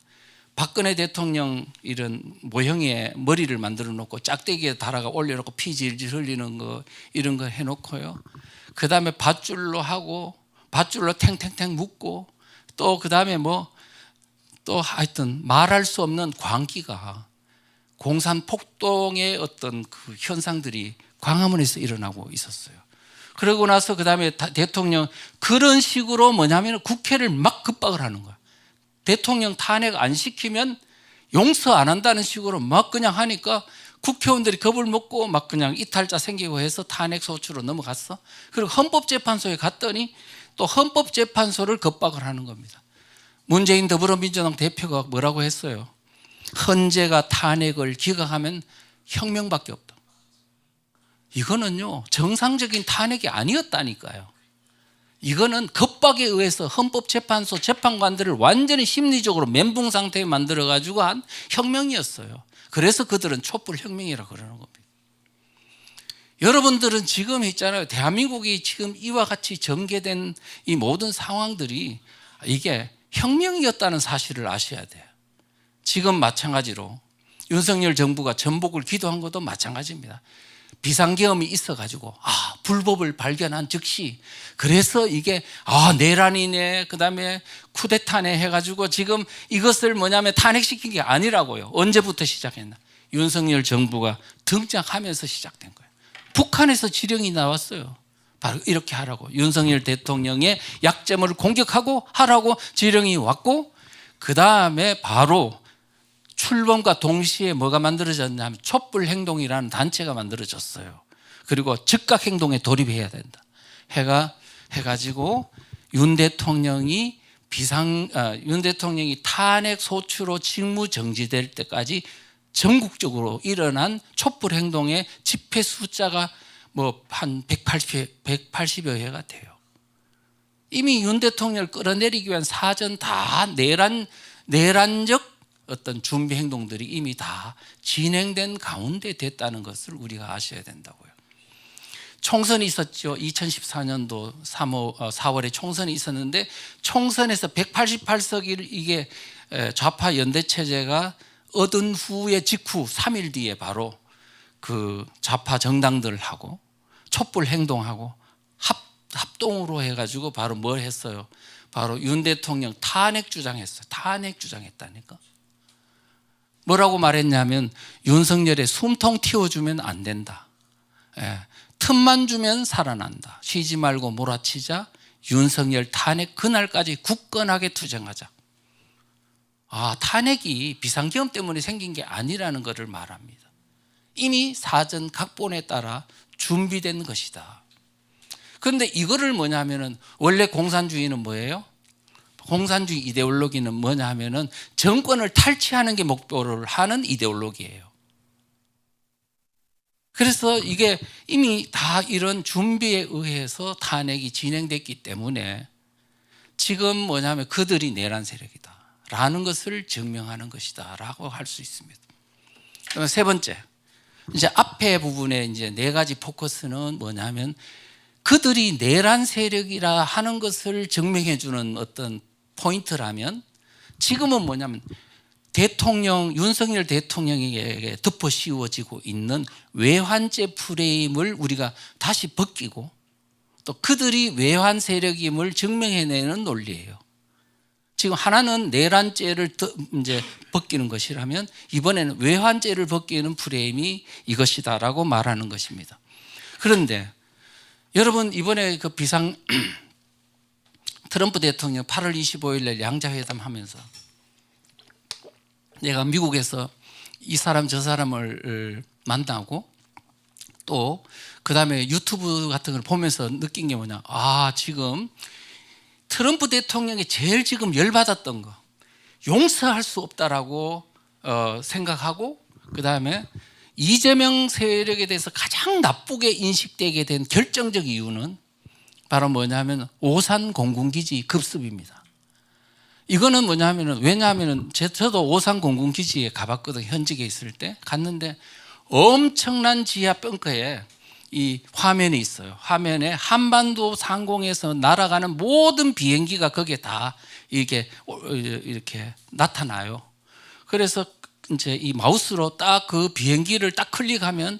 박근혜 대통령 이런 모형의 머리를 만들어 놓고 짝대기에 달아가 올려놓고 피 질질 흘리는 거 이런 거 해놓고요. 그 다음에 밧줄로 하고 밧줄로 탱탱탱 묶고 또 그 다음에 뭐 또 하여튼 말할 수 없는 광기가 공산 폭동의 어떤 그 현상들이 광화문에서 일어나고 있었어요. 그러고 나서 그 다음에 대통령 그런 식으로 뭐냐면 국회를 막 급박을 하는 거야. 대통령 탄핵 안 시키면 용서 안 한다는 식으로 막 그냥 하니까 국회의원들이 겁을 먹고 막 그냥 이탈자 생기고 해서 탄핵 소추로 넘어갔어. 그리고 헌법재판소에 갔더니 또 헌법재판소를 겁박을 하는 겁니다. 문재인 더불어민주당 대표가 뭐라고 했어요? 헌재가 탄핵을 기각하면 혁명밖에 없다. 이거는요 정상적인 탄핵이 아니었다니까요. 이거는 겁박에 의해서 헌법재판소 재판관들을 완전히 심리적으로 멘붕 상태에 만들어가지고 한 혁명이었어요. 그래서 그들은 촛불혁명이라고 그러는 겁니다. 여러분들은 지금 있잖아요. 대한민국이 지금 이와 같이 전개된 이 모든 상황들이 이게 혁명이었다는 사실을 아셔야 돼요. 지금 마찬가지로 윤석열 정부가 전복을 기도한 것도 마찬가지입니다. 비상계엄이 있어가지고 불법을 발견한 즉시 그래서 이게 내란이네 그다음에 쿠데타네 해가지고 지금 이것을 뭐냐면 탄핵시킨 게 아니라고요. 언제부터 시작했나? 윤석열 정부가 등장하면서 시작된 거예요. 북한에서 지령이 나왔어요. 바로 이렇게 하라고. 윤석열 대통령의 약점을 공격하고 하라고 지령이 왔고 그 다음에 바로 출범과 동시에 뭐가 만들어졌냐 하면 촛불행동이라는 단체가 만들어졌어요. 그리고 즉각행동에 돌입해야 된다. 해가지고 윤 대통령이 탄핵 소추로 직무 정지될 때까지 전국적으로 일어난 촛불행동의 집회 숫자가 뭐 한 180여 회가 돼요. 이미 윤 대통령을 끌어내리기 위한 사전 다 내란적 어떤 준비 행동들이 이미 다 진행된 가운데 됐다는 것을 우리가 아셔야 된다고요. 총선이 있었죠. 2014년도 4월에 총선이 있었는데 총선에서 188석을 이게 좌파 연대 체제가 얻은 후에 직후 3일 뒤에 바로 그 좌파 정당들하고 촛불 행동하고 합동으로 해가지고 바로 뭘 했어요? 바로 윤 대통령 탄핵 주장했어요. 탄핵 주장했다니까. 뭐라고 말했냐면 윤석열의 숨통 틔워주면 안 된다. 틈만 주면 살아난다. 쉬지 말고 몰아치자. 윤석열 탄핵 그날까지 굳건하게 투쟁하자. 탄핵이 비상계엄 때문에 생긴 게 아니라는 것을 말합니다. 이미 사전 각본에 따라 준비된 것이다. 그런데 이거를 뭐냐면은 원래 공산주의는 뭐예요? 공산주의 이데올로기는 뭐냐 하면은 정권을 탈취하는 게 목표를 하는 이데올로기예요. 그래서 이게 이미 다 이런 준비에 의해서 탄핵이 진행됐기 때문에 지금 뭐냐면 그들이 내란 세력이다 라는 것을 증명하는 것이다 라고 할 수 있습니다. 그럼 세 번째, 이제 앞에 부분에 이제 네 가지 포커스는 뭐냐면 그들이 내란 세력이라 하는 것을 증명해 주는 어떤 포인트라면, 지금은 뭐냐면 윤석열 대통령에게 덮어 씌워지고 있는 외환죄 프레임을 우리가 다시 벗기고 또 그들이 외환 세력임을 증명해내는 논리예요. 지금 하나는 내란죄를 이제 벗기는 것이라면 이번에는 외환죄를 벗기는 프레임이 이것이다라고 말하는 것입니다. 그런데 여러분, 이번에 그 트럼프 대통령 8월 25일 날 양자회담 하면서 내가 미국에서 이 사람 저 사람을 만나고 또 그 다음에 유튜브 같은 걸 보면서 느낀 게 뭐냐, 지금 트럼프 대통령이 제일 지금 열받았던 거, 용서할 수 없다라고 생각하고, 그 다음에 이재명 세력에 대해서 가장 나쁘게 인식되게 된 결정적 이유는 바로 뭐냐면 오산 공군기지 급습입니다. 이거는 뭐냐면은, 왜냐하면은 저도 오산 공군기지에 가봤거든요. 현직에 있을 때 갔는데 엄청난 지하 벙커에 이 화면이 있어요. 화면에 한반도 상공에서 날아가는 모든 비행기가 거기에 다 이렇게 나타나요. 그래서 이제 이 마우스로 딱 그 비행기를 딱 클릭하면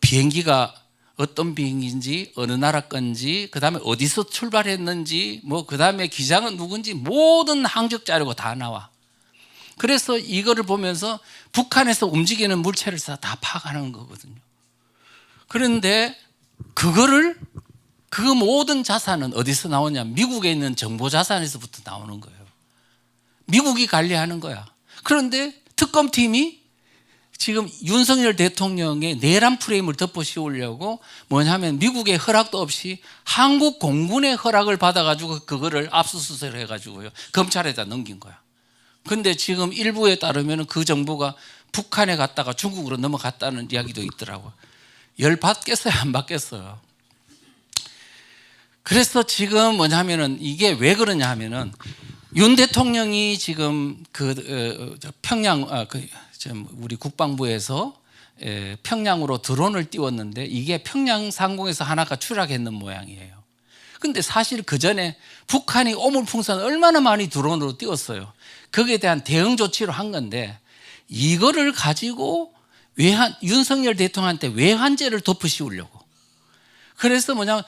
비행기가 어떤 비행기인지, 어느 나라 건지, 그 다음에 어디서 출발했는지, 그 다음에 기장은 누군지 모든 항적 자료가 다 나와. 그래서 이거를 보면서 북한에서 움직이는 물체를 다 파악하는 거거든요. 그런데 그 모든 자산은 어디서 나오냐? 미국에 있는 정보 자산에서부터 나오는 거예요. 미국이 관리하는 거야. 그런데 특검팀이 지금 윤석열 대통령의 내란 프레임을 덮어 씌우려고 뭐냐면 미국의 허락도 없이 한국 공군의 허락을 받아가지고 그거를 압수수색을 해가지고요, 검찰에다 넘긴 거야. 근데 지금 일부에 따르면 그 정보가 북한에 갔다가 중국으로 넘어갔다는 이야기도 있더라고요. 열 받겠어요, 안 받겠어요? 그래서 지금 뭐냐면은 이게 왜 그러냐 하면은 윤 대통령이 지금 평양, 우리 국방부에서 평양으로 드론을 띄웠는데 이게 평양 상공에서 하나가 추락했는 모양이에요. 근데 사실 그 전에 북한이 오물풍선 얼마나 많이 드론으로 띄웠어요. 거기에 대한 대응 조치로 한 건데 이거를 가지고 윤석열 대통령한테 외환죄를 덮어 씌우려고. 그래서 뭐냐면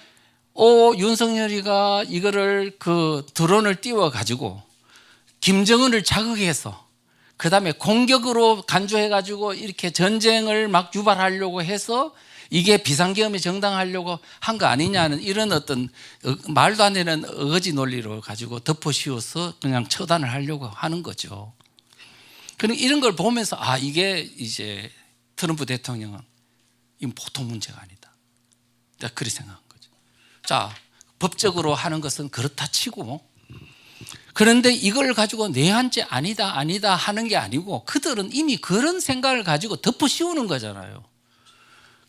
윤석열이가 이거를 그 드론을 띄워 가지고 김정은을 자극해서 그 다음에 공격으로 간주해 가지고 이렇게 전쟁을 막 유발하려고 해서 이게 비상계엄에 정당하려고 한 거 아니냐는 이런 어떤 말도 안 되는 어거지 논리로 가지고 덮어 씌워서 그냥 처단을 하려고 하는 거죠. 그럼 이런 걸 보면서 이게 이제 트럼프 대통령은 이건 보통 문제가 아니다. 내가 그렇게 생각한 거죠. 자, 법적으로 하는 것은 그렇다 치고, 그런데 이걸 가지고 내한죄 아니다 하는 게 아니고 그들은 이미 그런 생각을 가지고 덮어 씌우는 거잖아요.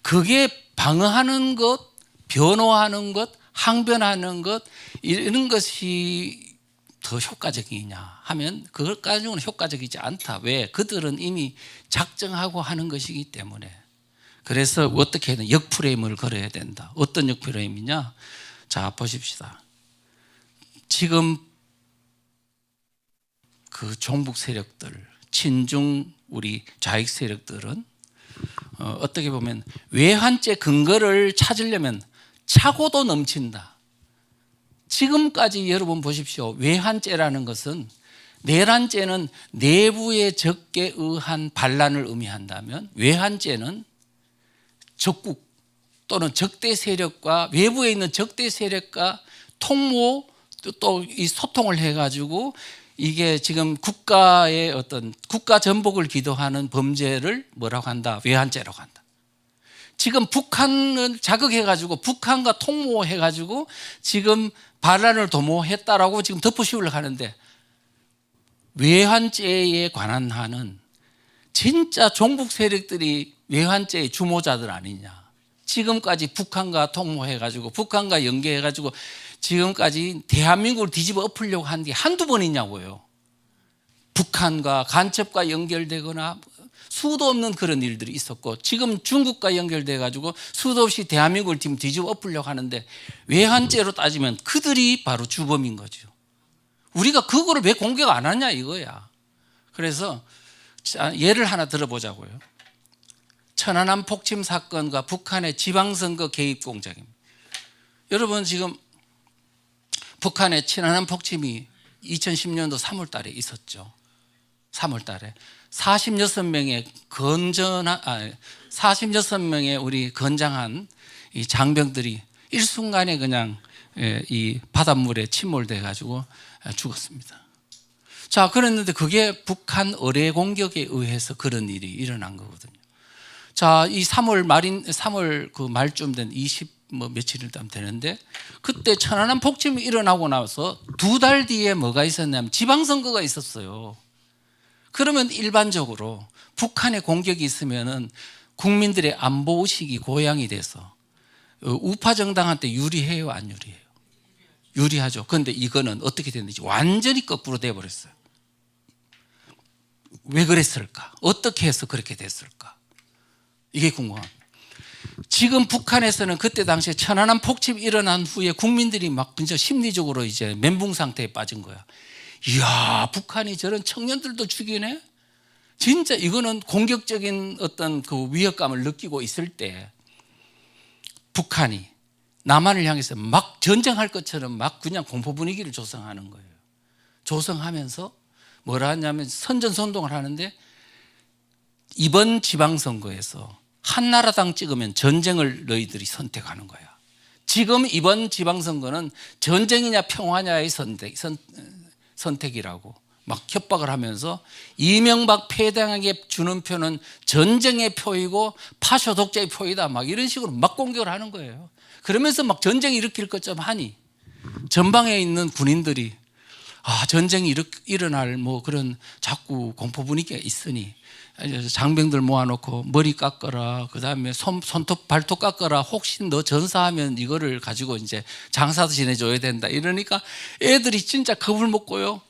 그게 방어하는 것, 변호하는 것, 항변하는 것, 이런 것이 더 효과적이냐 하면 그것 가지고는 효과적이지 않다. 왜? 그들은 이미 작정하고 하는 것이기 때문에. 그래서 어떻게든 역프레임을 걸어야 된다. 어떤 역프레임이냐? 자, 보십시다. 지금 그 종북 세력들, 친중 우리 좌익 세력들은 어떻게 보면 외환죄 근거를 찾으려면 차고도 넘친다. 지금까지 여러분 보십시오. 외환죄라는 것은, 내란죄는 내부의 적에 의한 반란을 의미한다면 외환죄는 적국 또는 적대 세력과, 외부에 있는 적대 세력과 통모 또 이 소통을 해가지고 이게 지금 국가의 어떤 국가 전복을 기도하는 범죄를 뭐라고 한다? 외환죄라고 한다. 지금 북한을 자극해가지고 북한과 통모해가지고 지금 반란을 도모했다라고 지금 덮어씌우려고 하는데, 외환죄에 관한 한은 진짜 종북 세력들이 외환죄의 주모자들 아니냐. 지금까지 북한과 통모해가지고 북한과 연계해가지고 지금까지 대한민국을 뒤집어 엎으려고 한 게 한두 번이냐고요. 북한과 간첩과 연결되거나 수도 없는 그런 일들이 있었고, 지금 중국과 연결돼 가지고 수도 없이 대한민국을 지금 뒤집어 엎으려고 하는데, 외환죄로 따지면 그들이 바로 주범인 거죠. 우리가 그거를 왜 공격 안 하냐 이거야. 그래서 예를 하나 들어보자고요. 천안함 폭침 사건과 북한의 지방선거 개입 공작입니다. 여러분, 지금 북한의 천안함 폭침이 2010년도 3월 달에 있었죠. 3월 달에 46명의 우리 건장한 이 장병들이 일순간에 그냥 이 바닷물에 침몰돼 가지고 죽었습니다. 자, 그랬는데 그게 북한 어뢰 공격에 의해서 그런 일이 일어난 거거든요. 자, 이 3월 그 말쯤 된 며칠일 때 되는데, 그때 천안함 폭침이 일어나고 나서 2달 뒤에 뭐가 있었냐면 지방선거가 있었어요. 그러면 일반적으로 북한의 공격이 있으면은 국민들의 안보 의식이 고양이 돼서 우파 정당한테 유리해요, 안 유리해요? 유리하죠. 그런데 이거는 어떻게 됐는지 완전히 거꾸로 돼버렸어요. 왜 그랬을까? 어떻게 해서 그렇게 됐을까? 이게 궁금합니다. 지금 북한에서는 그때 당시에 천안함 폭침이 일어난 후에 국민들이 막 진짜 심리적으로 이제 멘붕 상태에 빠진 거야. 이야, 북한이 저런 청년들도 죽이네? 진짜 이거는 공격적인 어떤 그 위협감을 느끼고 있을 때 북한이 남한을 향해서 막 전쟁할 것처럼 막 그냥 공포 분위기를 조성하는 거예요. 조성하면서 뭐라 하냐면 선전선동을 하는데, 이번 지방선거에서 한나라당 찍으면 전쟁을 너희들이 선택하는 거야. 지금 이번 지방선거는 전쟁이냐 평화냐의 선택이라고 막 협박을 하면서, 이명박 패당에게 주는 표는 전쟁의 표이고 파쇼 독재의 표이다, 막 이런 식으로 막 공격을 하는 거예요. 그러면서 막 전쟁 일으킬 것 좀 하니 전방에 있는 군인들이 전쟁이 일어날 뭐 그런 자꾸 공포 분위기가 있으니 장병들 모아놓고 머리 깎아라, 그 다음에 손톱 발톱 깎아라, 혹시 너 전사하면 이거를 가지고 이제 장사도 지내줘야 된다 이러니까 애들이 진짜 겁을 먹고요,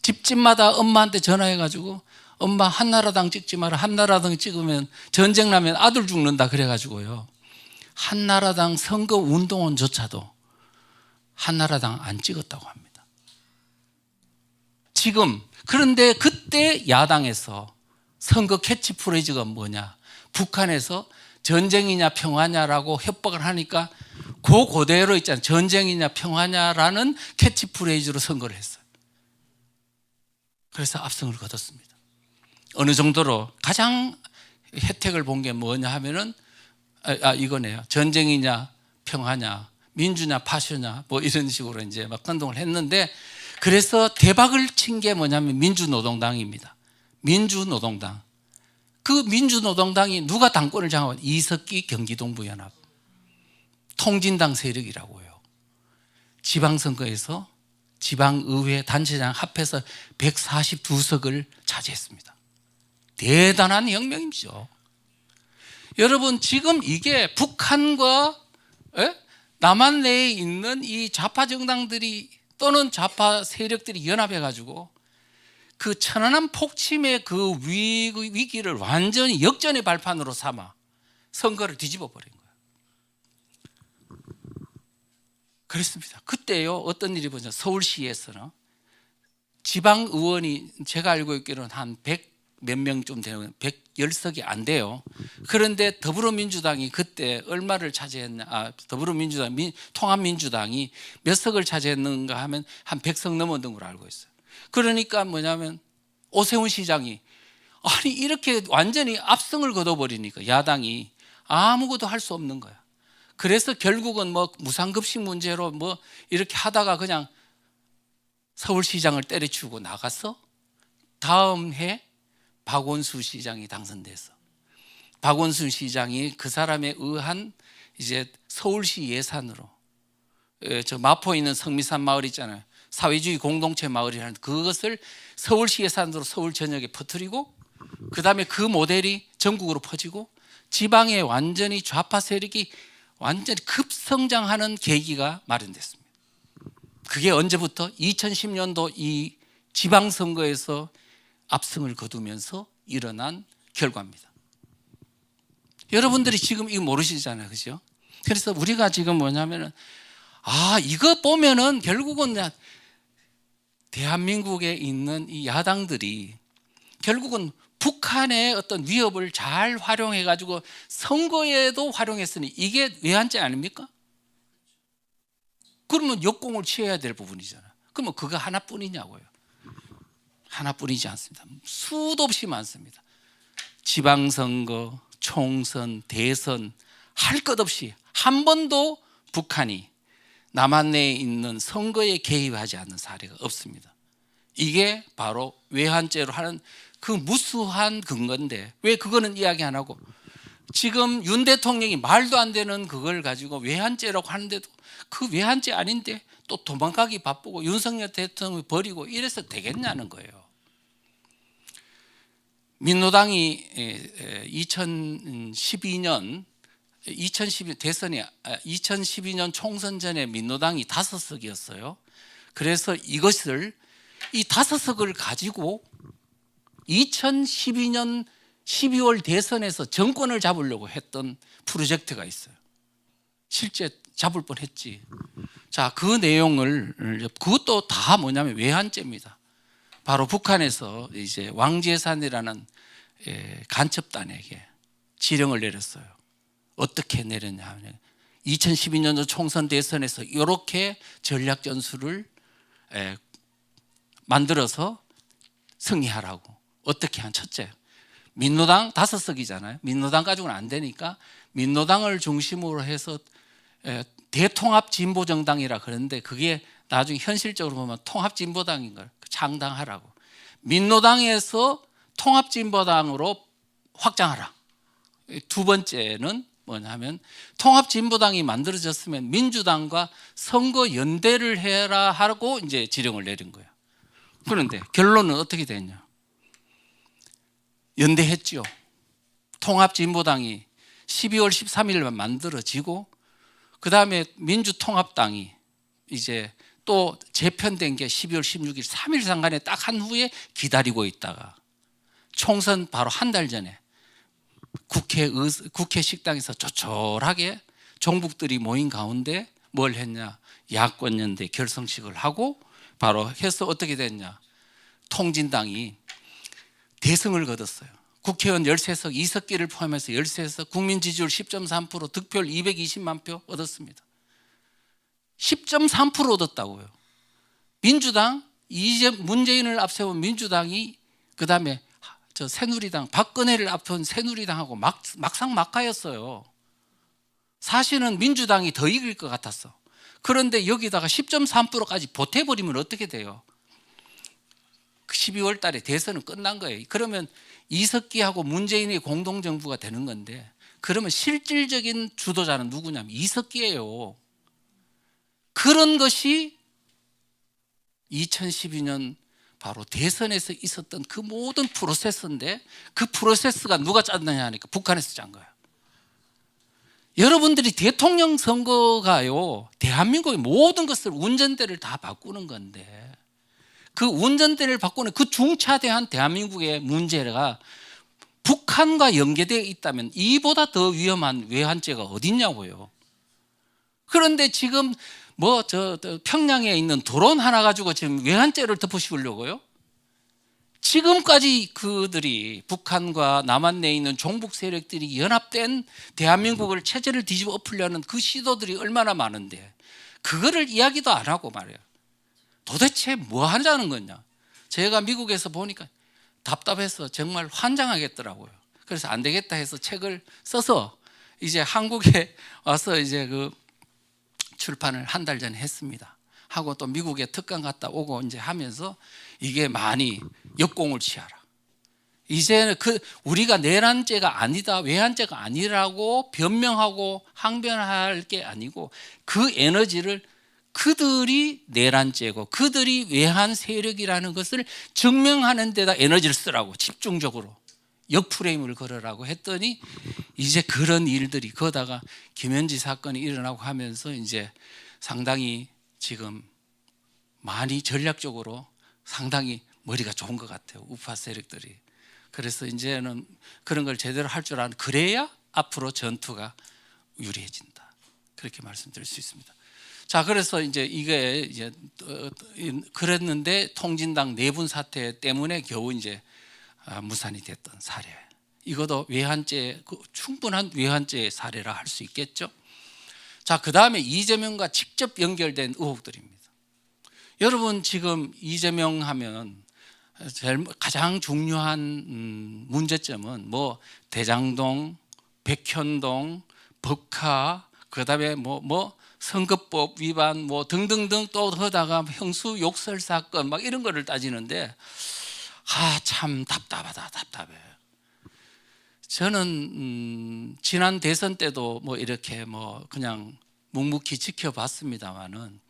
집집마다 엄마한테 전화해가지고 엄마 한나라당 찍지 마라, 한나라당 찍으면 전쟁 나면 아들 죽는다 그래가지고요, 한나라당 선거 운동원조차도 한나라당 안 찍었다고 합니다. 지금 그런데 그때 야당에서 선거 캐치프레이즈가 뭐냐, 북한에서 전쟁이냐 평화냐라고 협박을 하니까 그대로 있잖아요. 전쟁이냐 평화냐라는 캐치프레이즈로 선거를 했어요. 그래서 압승을 거뒀습니다. 어느 정도로 가장 혜택을 본 게 뭐냐 하면은 이거네요. 전쟁이냐 평화냐, 민주냐 파쇼냐, 뭐 이런 식으로 이제 막 선동을 했는데, 그래서 대박을 친 게 뭐냐면 민주노동당입니다. 민주노동당. 그 민주노동당이 누가 당권을 장악한? 이석기 경기동부연합 통진당 세력이라고요. 지방선거에서 지방의회 단체장 합해서 142석을 차지했습니다. 대단한 혁명이죠. 여러분, 지금 이게 북한과 남한 내에 있는 이 좌파 정당들이 또는 좌파 세력들이 연합해가지고 그 천안함 폭침의 그 위기를 완전히 역전의 발판으로 삼아 선거를 뒤집어 버린 거예요. 그렇습니다. 그때요, 어떤 일이 보죠. 서울시에서는 지방의원이 제가 알고 있기로는 한 100 몇 명쯤 되는 110석이 안 돼요. 그런데 더불어민주당이 그때 얼마를 차지했나, 더불어민주당, 통합민주당이 몇 석을 차지했는가 하면 한 100석 넘었던 걸로 알고 있어요. 그러니까 뭐냐면 오세훈 시장이 이렇게 완전히 압승을 거둬버리니까 야당이 아무것도 할 수 없는 거야. 그래서 결국은 뭐 무상급식 문제로 뭐 이렇게 하다가 그냥 서울시장을 때려치우고 나가서 다음 해 박원순 시장이 당선돼서 박원순 시장이 그 사람에 의한 이제 서울시 예산으로 저 마포에 있는 성미산 마을 있잖아요. 사회주의 공동체 마을이라는 그것을 서울시 예산으로 서울 전역에 퍼뜨리고, 그 다음에 그 모델이 전국으로 퍼지고 지방에 완전히 좌파 세력이 완전히 급성장하는 계기가 마련됐습니다. 그게 언제부터? 2010년도 이 지방선거에서 압승을 거두면서 일어난 결과입니다. 여러분들이 지금 이거 모르시잖아요, 그죠? 그래서 우리가 지금 뭐냐면은 이거 보면은 결국은 대한민국에 있는 이 야당들이 결국은 북한의 어떤 위협을 잘 활용해 가지고 선거에도 활용했으니 이게 외환죄 아닙니까? 그러면 역공을 취해야 될 부분이잖아요. 그러면 그거 하나뿐이냐고요. 하나뿐이지 않습니다. 수도 없이 많습니다. 지방선거, 총선, 대선 할 것 없이 한 번도 북한이 남한 내에 있는 선거에 개입하지 않는 사례가 없습니다. 이게 바로 외환죄로 하는 그 무수한 근거인데 왜 그거는 이야기 안 하고 지금 윤 대통령이 말도 안 되는 그걸 가지고 외환죄라고 하는데도 그 외환죄 아닌데 또 도망가기 바쁘고 윤석열 대통령이 버리고 이래서 되겠냐는 거예요. 민노당이 2012년 대선이 2012년 총선 전에 민노당이 5석이었어요. 그래서 이것을 이 5석을 가지고 2012년 12월 대선에서 정권을 잡으려고 했던 프로젝트가 있어요. 실제 잡을 뻔했지. 자, 그 내용을 그것도 다 뭐냐면 외환죄입니다. 바로 북한에서 이제 왕재산이라는 간첩단에게 지령을 내렸어요. 어떻게 내렸냐 하면 2012년도 총선 대선에서 이렇게 전략 전술을 만들어서 승리하라고. 어떻게 한 첫째, 민노당 5석이잖아요. 민노당 가지고는 안 되니까 민노당을 중심으로 해서 대통합진보정당이라 그러는데 그게 나중에 현실적으로 보면 통합진보당인 걸 창당하라고. 민노당에서 통합진보당으로 확장하라. 두 번째는 뭐냐면 통합진보당이 만들어졌으면 민주당과 선거 연대를 해라 하고 이제 지령을 내린 거예요. 그런데 결론은 어떻게 됐냐? 연대했죠. 통합진보당이 12월 13일만 만들어지고 그 다음에 민주통합당이 이제 또 재편된 게 12월 16일 3일 상간에 딱 한 후에 기다리고 있다가 총선 바로 한 달 전에 국회 식당에서 조촐하게 종북들이 모인 가운데 뭘 했냐? 야권연대 결성식을 하고 바로 해서 어떻게 됐냐? 통진당이 대승을 거뒀어요. 국회의원 13석, 이석기를 포함해서 13석, 국민 지지율 10.3%, 득표율 220만 표 얻었습니다. 10.3% 얻었다고요. 민주당, 문재인을 앞세운 민주당이 그 다음에 새누리당, 박근혜를 앞세운 새누리당하고 막상 막하였어요. 사실은 민주당이 더 이길 것 같았어. 그런데 여기다가 10.3%까지 보태버리면 어떻게 돼요? 12월 달에 대선은 끝난 거예요. 그러면 이석기하고 문재인의 공동정부가 되는 건데 그러면 실질적인 주도자는 누구냐면 이석기예요. 그런 것이 2012년 바로 대선에서 있었던 그 모든 프로세스인데 그 프로세스가 누가 짰느냐 하니까 북한에서 짠 거예요. 여러분들이 대통령 선거가요, 대한민국의 모든 것을 운전대를 다 바꾸는 건데 그 운전대를 바꾸는 그 중차대한 대한민국의 문제가 북한과 연계되어 있다면 이보다 더 위험한 외환죄가 어딨냐고요. 그런데 지금 평양에 있는 드론 하나 가지고 지금 외환죄를 덮으시려고요? 지금까지 그들이 북한과 남한 내에 있는 종북 세력들이 연합된 대한민국을 체제를 뒤집어 엎으려는 그 시도들이 얼마나 많은데 그거를 이야기도 안 하고 말이에요. 도대체 뭐 하자는 거냐? 제가 미국에서 보니까 답답해서 정말 환장하겠더라고요. 그래서 안 되겠다 해서 책을 써서 이제 한국에 와서 이제 그 출판을 한 달 전에 했습니다. 하고 또 미국에 특강 갔다 오고 이제 하면서 이게 많이 역공을 취하라. 이제는 우리가 내란죄가 아니다, 외환죄가 아니라고 변명하고 항변할 게 아니고 그 에너지를 그들이 내란죄고 그들이 외환 세력이라는 것을 증명하는 데다 에너지를 쓰라고 집중적으로 역프레임을 걸으라고 했더니 이제 그런 일들이 거다가 김현지 사건이 일어나고 하면서 이제 상당히 지금 많이 전략적으로 상당히 머리가 좋은 것 같아요, 우파 세력들이. 그래서 이제는 그런 걸 제대로 할 줄 아는, 그래야 앞으로 전투가 유리해진다, 그렇게 말씀드릴 수 있습니다. 자, 그래서 이제 이게 이제 그랬는데 통진당 내분 사태 때문에 겨우 이제 무산이 됐던 사례. 이것도 외환죄, 충분한 외환죄 사례라 할 수 있겠죠. 자, 그 다음에 이재명과 직접 연결된 의혹들입니다. 여러분, 지금 이재명 하면 가장 중요한 문제점은 뭐 대장동, 백현동, 법카, 그 다음에 뭐 선거법 위반 뭐 등등등 또 하다가 형수 욕설 사건 막 이런 거를 따지는데, 참 답답하다, 답답해. 저는 지난 대선 때도 뭐 이렇게 뭐 그냥 묵묵히 지켜봤습니다만은,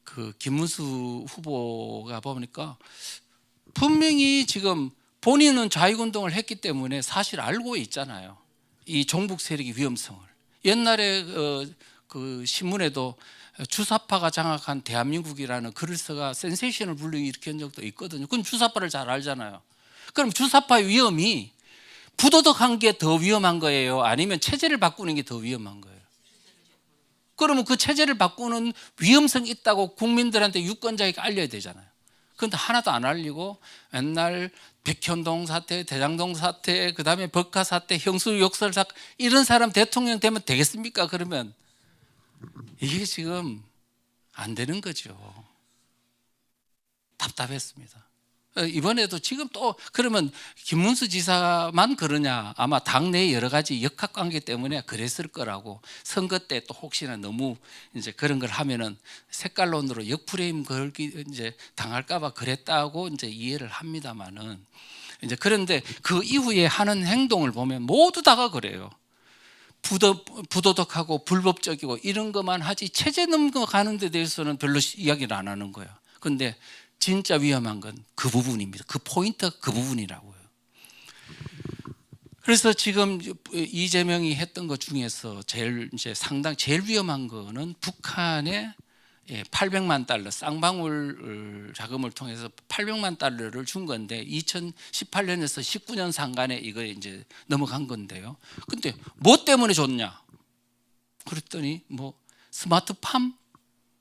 그 김문수 후보가 보니까 분명히 지금 본인은 자유운동을 했기 때문에 사실 알고 있잖아요, 이 종북 세력의 위험성을. 옛날에 그 신문에도 주사파가 장악한 대한민국이라는 글을 써가 센세이션을 불러일으킨 적도 있거든요. 그건 주사파를 잘 알잖아요. 그럼 주사파의 위험이 부도덕한 게 더 위험한 거예요, 아니면 체제를 바꾸는 게 더 위험한 거예요? 그러면 그 체제를 바꾸는 위험성이 있다고 국민들한테 유권자에게 알려야 되잖아요. 그런데 하나도 안 알리고 맨날 백현동 사태, 대장동 사태, 그 다음에 법카 사태, 형수 욕설 사건, 이런 사람 대통령 되면 되겠습니까? 그러면 이게 지금 안 되는 거죠. 답답했습니다. 이번에도 지금 또 그러면 김문수 지사만 그러냐? 아마 당내 여러 가지 역학관계 때문에 그랬을 거라고. 선거 때 또 혹시나 너무 이제 그런 걸 하면은 색깔론으로 역프레임 걸기 이제 당할까봐 그랬다고 이제 이해를 합니다만은, 이제 그런데 그 이후에 하는 행동을 보면 모두 다가 그래요. 부도덕하고 불법적이고 이런 것만 하지 체제 넘어가는 데 대해서는 별로 이야기를 안 하는 거야. 그런데 진짜 위험한 건 그 부분입니다. 그 포인트가 그 부분이라고요. 그래서 지금 이재명이 했던 것 중에서 제일 위험한 거는 북한에 800만 달러 쌍방울 자금을 통해서 800만 달러를 준 건데 2018년에서 19년 상간에 이거 이제 넘어간 건데요. 근데 뭐 때문에 줬냐? 그랬더니 뭐 스마트팜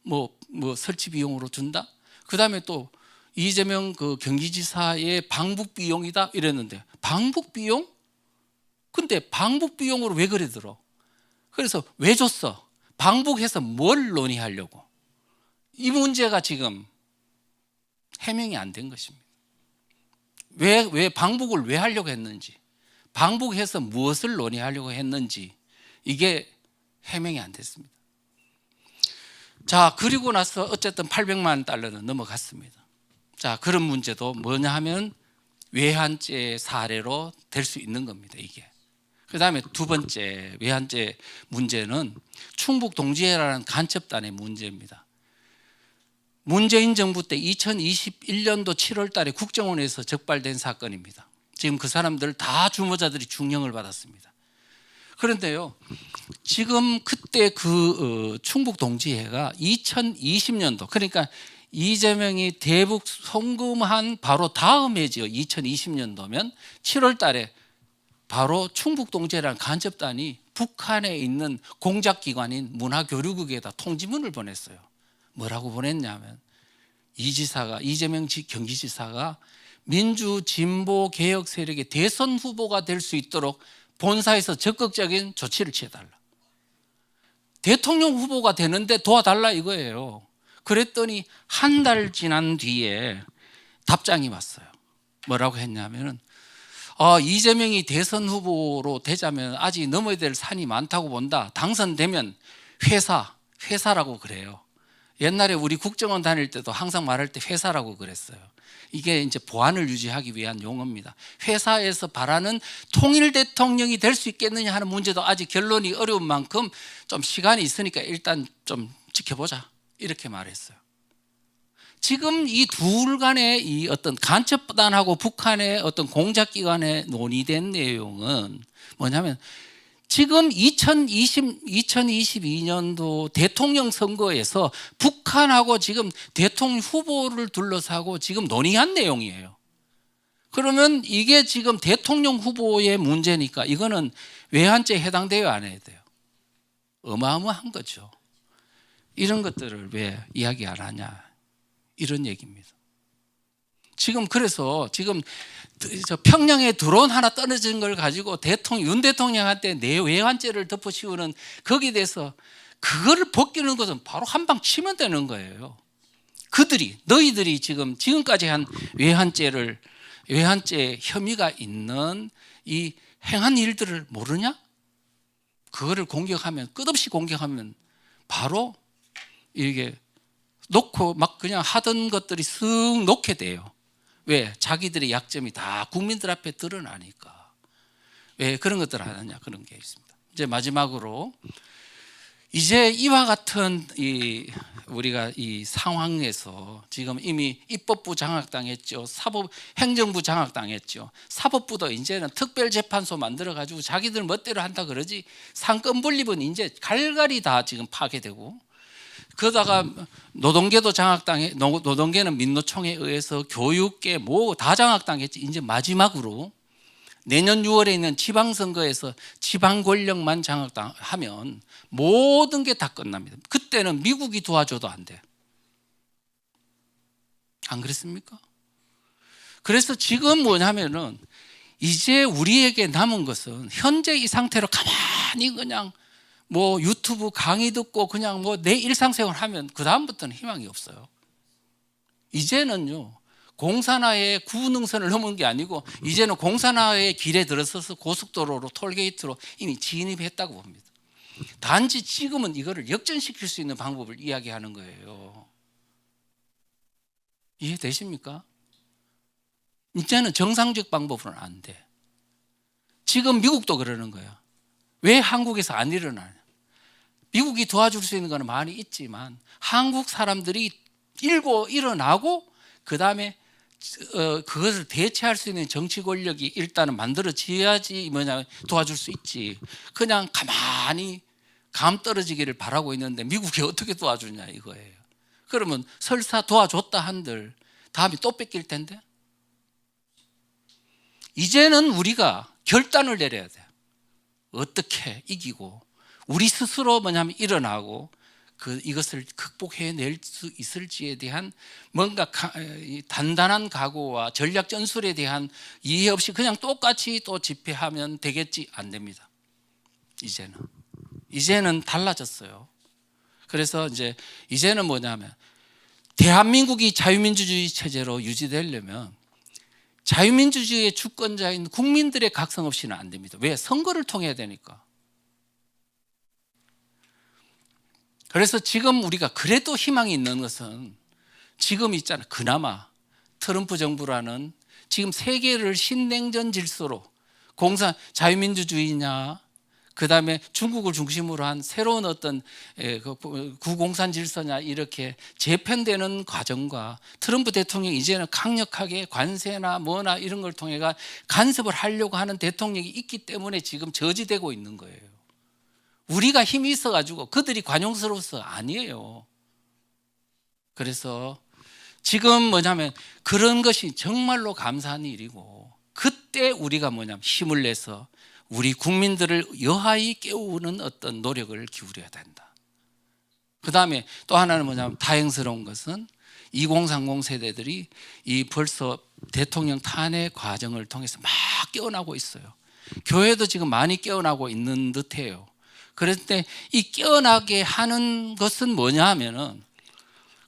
뭐 설치 비용으로 준다. 그 다음에 또 이재명 그 경기지사의 방북 비용이다 이랬는데, 방북 비용? 근데 방북 비용으로 왜 그래 들어? 그래서 왜 줬어? 방북해서 뭘 논의하려고? 이 문제가 지금 해명이 안 된 것입니다. 왜 방북을 왜 하려고 했는지, 방북해서 무엇을 논의하려고 했는지, 이게 해명이 안 됐습니다. 자, 그리고 나서 어쨌든 800만 달러는 넘어갔습니다. 자, 그런 문제도 뭐냐 하면 외환죄 사례로 될 수 있는 겁니다, 이게. 그 다음에 두 번째 외환죄 문제는 충북 동지회라는 간첩단의 문제입니다. 문재인 정부 때 2021년도 7월 달에 국정원에서 적발된 사건입니다. 지금 그 사람들 다 주모자들이 중형을 받았습니다. 그런데요, 지금 그때 그 충북 동지회가 2020년도, 그러니까 이재명이 대북 송금한 바로 다음 해죠. 2020년도면 7월 달에 바로 충북 동지회라는 간첩단이 북한에 있는 공작기관인 문화교류국에다 통지문을 보냈어요. 뭐라고 보냈냐면, 이재명 경기지사가 민주 진보 개혁 세력의 대선 후보가 될 수 있도록 본사에서 적극적인 조치를 취해달라. 대통령 후보가 되는데 도와달라 이거예요. 그랬더니 한 달 지난 뒤에 답장이 왔어요. 뭐라고 했냐면은, 이재명이 대선 후보로 되자면 아직 넘어야 될 산이 많다고 본다. 당선되면 회사라고 그래요. 옛날에 우리 국정원 다닐 때도 항상 말할 때 회사라고 그랬어요. 이게 이제 보안을 유지하기 위한 용어입니다. 회사에서 바라는 통일 대통령이 될 수 있겠느냐 하는 문제도 아직 결론이 어려운 만큼 좀 시간이 있으니까 일단 좀 지켜보자, 이렇게 말했어요. 지금 이 둘 간의 이 어떤 간첩단하고 북한의 어떤 공작기관에 논의된 내용은 뭐냐면, 지금 2022년도 대통령 선거에서 북한하고 지금 대통령 후보를 둘러싸고 지금 논의한 내용이에요. 그러면 이게 지금 대통령 후보의 문제니까 이거는 외환죄에 해당돼요, 안 해야 돼요? 어마어마한 거죠. 이런 것들을 왜 이야기 안 하냐, 이런 얘기입니다. 지금 그래서 지금 저 평양에 드론 하나 떨어진 걸 가지고 윤 대통령한테 내 외환죄를 덮어씌우는, 거기에 대해서 그거를 벗기는 것은 바로 한 방 치면 되는 거예요. 너희들이 지금까지 한 외환죄 혐의가 있는 이 행한 일들을 모르냐? 그거를 끝없이 공격하면 바로 이게 놓고 막 그냥 하던 것들이 쓱 놓게 돼요. 왜? 자기들의 약점이 다 국민들 앞에 드러나니까. 왜 그런 것들을 하느냐, 그런 게 있습니다. 이제 마지막으로, 이제 이와 같은 우리가 이 상황에서 지금 이미 입법부 장악당했죠. 행정부 장악당했죠. 사법부도 이제는 특별재판소 만들어가지고 자기들 멋대로 한다 그러지, 상권 분립은 이제 갈갈이 다 지금 파괴되고, 그러다가 노동계도 노동계는 민노총에 의해서 교육계 뭐 다 장악당했지. 이제 마지막으로 내년 6월에 있는 지방선거에서 지방 권력만 장악하면 모든 게 다 끝납니다. 그때는 미국이 도와줘도 안 돼. 안 그렇습니까? 그래서 지금 뭐냐면은 이제 우리에게 남은 것은 현재 이 상태로 가만히 그냥 뭐 유튜브 강의 듣고 그냥 뭐 내 일상생활 하면 그 다음부터는 희망이 없어요. 이제는요, 공산화의 구능선을 넘은 게 아니고 이제는 공산화의 길에 들어서서 고속도로로 톨게이트로 이미 진입했다고 봅니다. 단지 지금은 이거를 역전시킬 수 있는 방법을 이야기하는 거예요. 이해되십니까? 이제는 정상적 방법은 안 돼. 지금 미국도 그러는 거야. 왜 한국에서 안 일어나냐? 미국이 도와줄 수 있는 건 많이 있지만 한국 사람들이 일어나고 그 다음에 그것을 대체할 수 있는 정치 권력이 일단은 만들어져야지 도와줄 수 있지. 그냥 가만히 감 떨어지기를 바라고 있는데 미국이 어떻게 도와주냐 이거예요. 그러면 설사 도와줬다 한들 다음에 또 뺏길 텐데. 이제는 우리가 결단을 내려야 돼요. 어떻게 이기고 우리 스스로 일어나고 이것을 극복해낼 수 있을지에 대한 뭔가 단단한 각오와 전략 전술에 대한 이해 없이 그냥 똑같이 또 집회하면 되겠지, 안 됩니다. 이제는 달라졌어요. 그래서 이제는 뭐냐면 대한민국이 자유민주주의 체제로 유지되려면 자유민주주의의 주권자인 국민들의 각성 없이는 안 됩니다. 왜? 선거를 통해야 되니까. 그래서 지금 우리가 그래도 희망이 있는 것은 지금 있잖아요. 그나마 트럼프 정부라는 지금 세계를 신냉전 질서로 자유민주주의냐, 그 다음에 중국을 중심으로 한 새로운 어떤 구공산 질서냐, 이렇게 재편되는 과정과 트럼프 대통령이 이제는 강력하게 관세나 뭐나 이런 걸 통해 간섭을 하려고 하는 대통령이 있기 때문에 지금 저지되고 있는 거예요. 우리가 힘이 있어가지고 그들이 관용스러워서 아니에요. 그래서 지금 뭐냐면 그런 것이 정말로 감사한 일이고, 그때 우리가 힘을 내서 우리 국민들을 여하히 깨우는 어떤 노력을 기울여야 된다. 그 다음에 또 하나는 다행스러운 것은 2030 세대들이 벌써 대통령 탄핵 과정을 통해서 막 깨어나고 있어요. 교회도 지금 많이 깨어나고 있는 듯해요. 그런데 이 깨어나게 하는 것은 뭐냐 하면은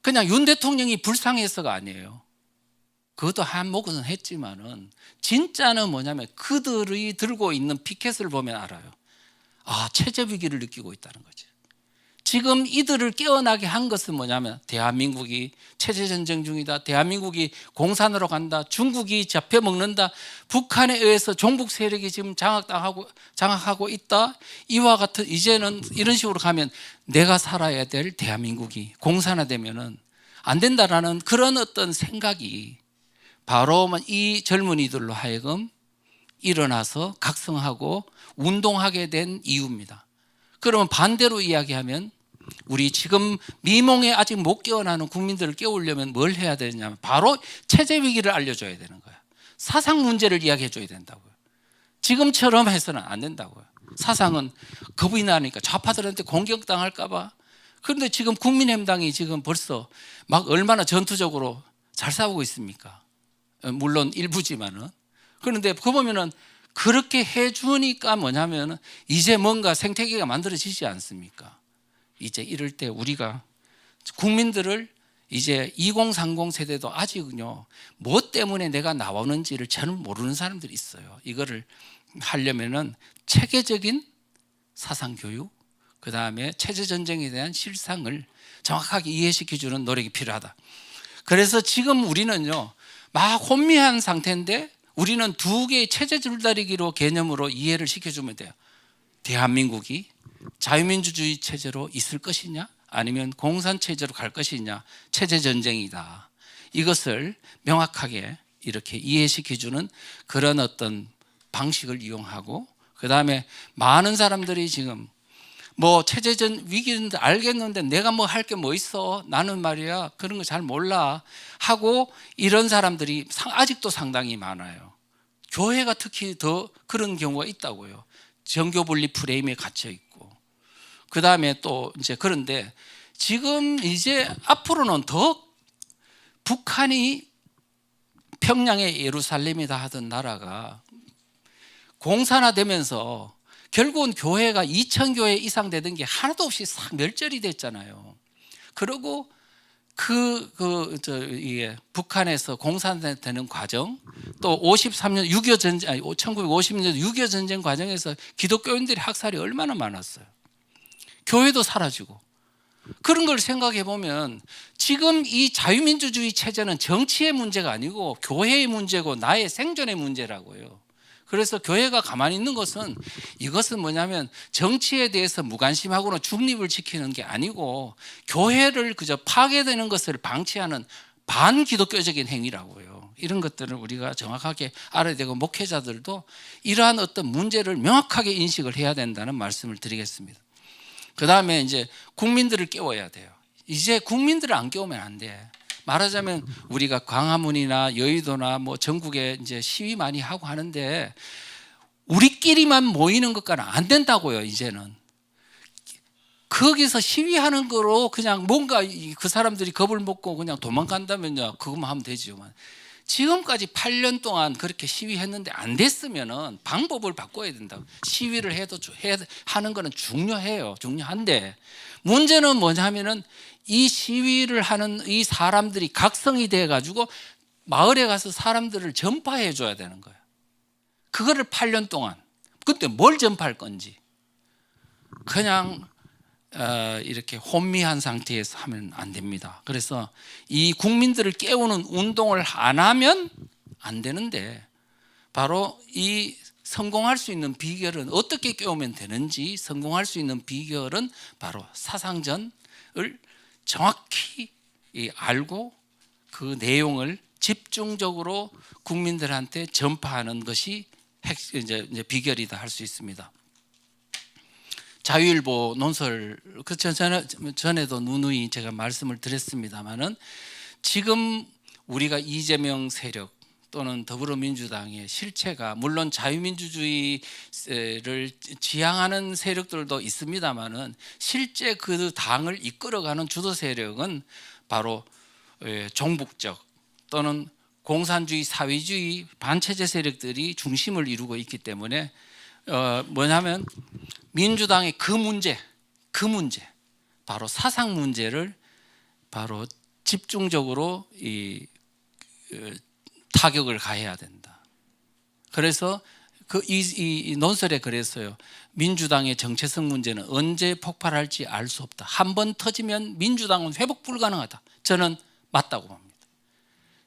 그냥 윤 대통령이 불쌍해서가 아니에요. 그것도 한몫은 했지만은 진짜는 뭐냐면 그들이 들고 있는 피켓을 보면 알아요. 체제 위기를 느끼고 있다는 거죠. 지금 이들을 깨어나게 한 것은 뭐냐면 대한민국이 체제 전쟁 중이다, 대한민국이 공산으로 간다, 중국이 잡혀먹는다, 북한에 의해서 종북 세력이 지금 장악하고 있다, 이와 같은, 이제는 이런 식으로 가면 내가 살아야 될 대한민국이 공산화되면은 안 된다라는 그런 어떤 생각이 바로 이 젊은이들로 하여금 일어나서 각성하고 운동하게 된 이유입니다. 그러면 반대로 이야기하면 우리 지금 미몽에 아직 못 깨어나는 국민들을 깨우려면 뭘 해야 되냐면 바로 체제 위기를 알려줘야 되는 거야. 사상 문제를 이야기해 줘야 된다고요. 지금처럼 해서는 안 된다고요. 사상은 겁이 나니까 좌파들한테 공격당할까 봐. 그런데 지금 국민의힘당이 지금 벌써 막 얼마나 전투적으로 잘 싸우고 있습니까? 물론 일부지만은. 그런데 그 보면은 그렇게 해주니까 뭐냐면 이제 뭔가 생태계가 만들어지지 않습니까? 이제 이럴 때 우리가 국민들을 이제 2030 세대도 아직은요 뭐 때문에 내가 나오는지를 잘 모르는 사람들이 있어요. 이거를 하려면은 체계적인 사상 교육, 그 다음에 체제 전쟁에 대한 실상을 정확하게 이해시켜주는 노력이 필요하다. 그래서 지금 우리는요 막 혼미한 상태인데 우리는 두 개의 체제 줄다리기로 개념으로 이해를 시켜주면 돼요. 대한민국이 자유민주주의 체제로 있을 것이냐 아니면 공산체제로 갈 것이냐, 체제 전쟁이다. 이것을 명확하게 이렇게 이해시켜주는 그런 어떤 방식을 이용하고, 그 다음에 많은 사람들이 지금 뭐 체제전 위기인데 알겠는데 내가 뭐 할 게 뭐 있어, 나는 말이야 그런 거 잘 몰라 하고 이런 사람들이 아직도 상당히 많아요. 교회가 특히 더 그런 경우가 있다고요. 정교 분리 프레임에 갇혀 있고, 그 다음에 또 이제 그런데 지금 이제 앞으로는 더 북한이 평양의 예루살렘이다 하던 나라가 공산화되면서 결국은 교회가 2,000교회 이상 되던 게 하나도 없이 싹 멸절이 됐잖아요. 그리고 이게 북한에서 공산되는 과정, 또 53년 6.25 전쟁, 아니 1950년 6.25 전쟁 과정에서 기독교인들의 학살이 얼마나 많았어요. 교회도 사라지고. 그런 걸 생각해 보면 지금 이 자유민주주의 체제는 정치의 문제가 아니고 교회의 문제고 나의 생존의 문제라고요. 그래서 교회가 가만히 있는 것은 이것은 뭐냐면 정치에 대해서 무관심하고는 중립을 지키는 게 아니고 교회를 그저 파괴되는 것을 방치하는 반기독교적인 행위라고요. 이런 것들을 우리가 정확하게 알아야 되고 목회자들도 이러한 어떤 문제를 명확하게 인식을 해야 된다는 말씀을 드리겠습니다. 그 다음에 이제 국민들을 깨워야 돼요. 이제 국민들을 안 깨우면 안 돼. 말하자면 우리가 광화문이나 여의도나 뭐 전국에 이제 시위 많이 하고 하는데 우리끼리만 모이는 것과는 안 된다고요. 이제는 거기서 시위하는 거로 그냥 뭔가 그 사람들이 겁을 먹고 그냥 도망간다면요, 그것만 하면 되지요. 지금까지 8년 동안 그렇게 시위했는데 안 됐으면은 방법을 바꿔야 된다고. 시위를 해도 하는 거는 중요해요. 중요한데 문제는 뭐냐면은 이 시위를 하는 이 사람들이 각성이 돼 가지고 마을에 가서 사람들을 전파해 줘야 되는 거예요. 그거를 8년 동안. 그때 뭘 전파할 건지 그냥 이렇게 혼미한 상태에서 하면 안 됩니다. 그래서 이 국민들을 깨우는 운동을 안 하면 안 되는데, 바로 이 성공할 수 있는 비결은 어떻게 깨우면 되는지, 성공할 수 있는 비결은 바로 사상전을 정확히 알고 그 내용을 집중적으로 국민들한테 전파하는 것이 이제 비결이다 할 수 있습니다. 자유일보 논설 그 전에도 누누이 제가 말씀을 드렸습니다마는 지금 우리가 이재명 세력 또는 더불어민주당의 실체가, 물론 자유민주주의를 지향하는 세력들도 있습니다마는 실제 그 당을 이끌어가는 주도 세력은 바로 종북적 또는 공산주의, 사회주의, 반체제 세력들이 중심을 이루고 있기 때문에 뭐냐면 민주당의 그 문제 바로 사상 문제를 바로 집중적으로 타격을 가해야 된다. 그래서 이 논설에 그랬어요. 민주당의 정체성 문제는 언제 폭발할지 알 수 없다. 한번 터지면 민주당은 회복 불가능하다. 저는 맞다고 봅니다.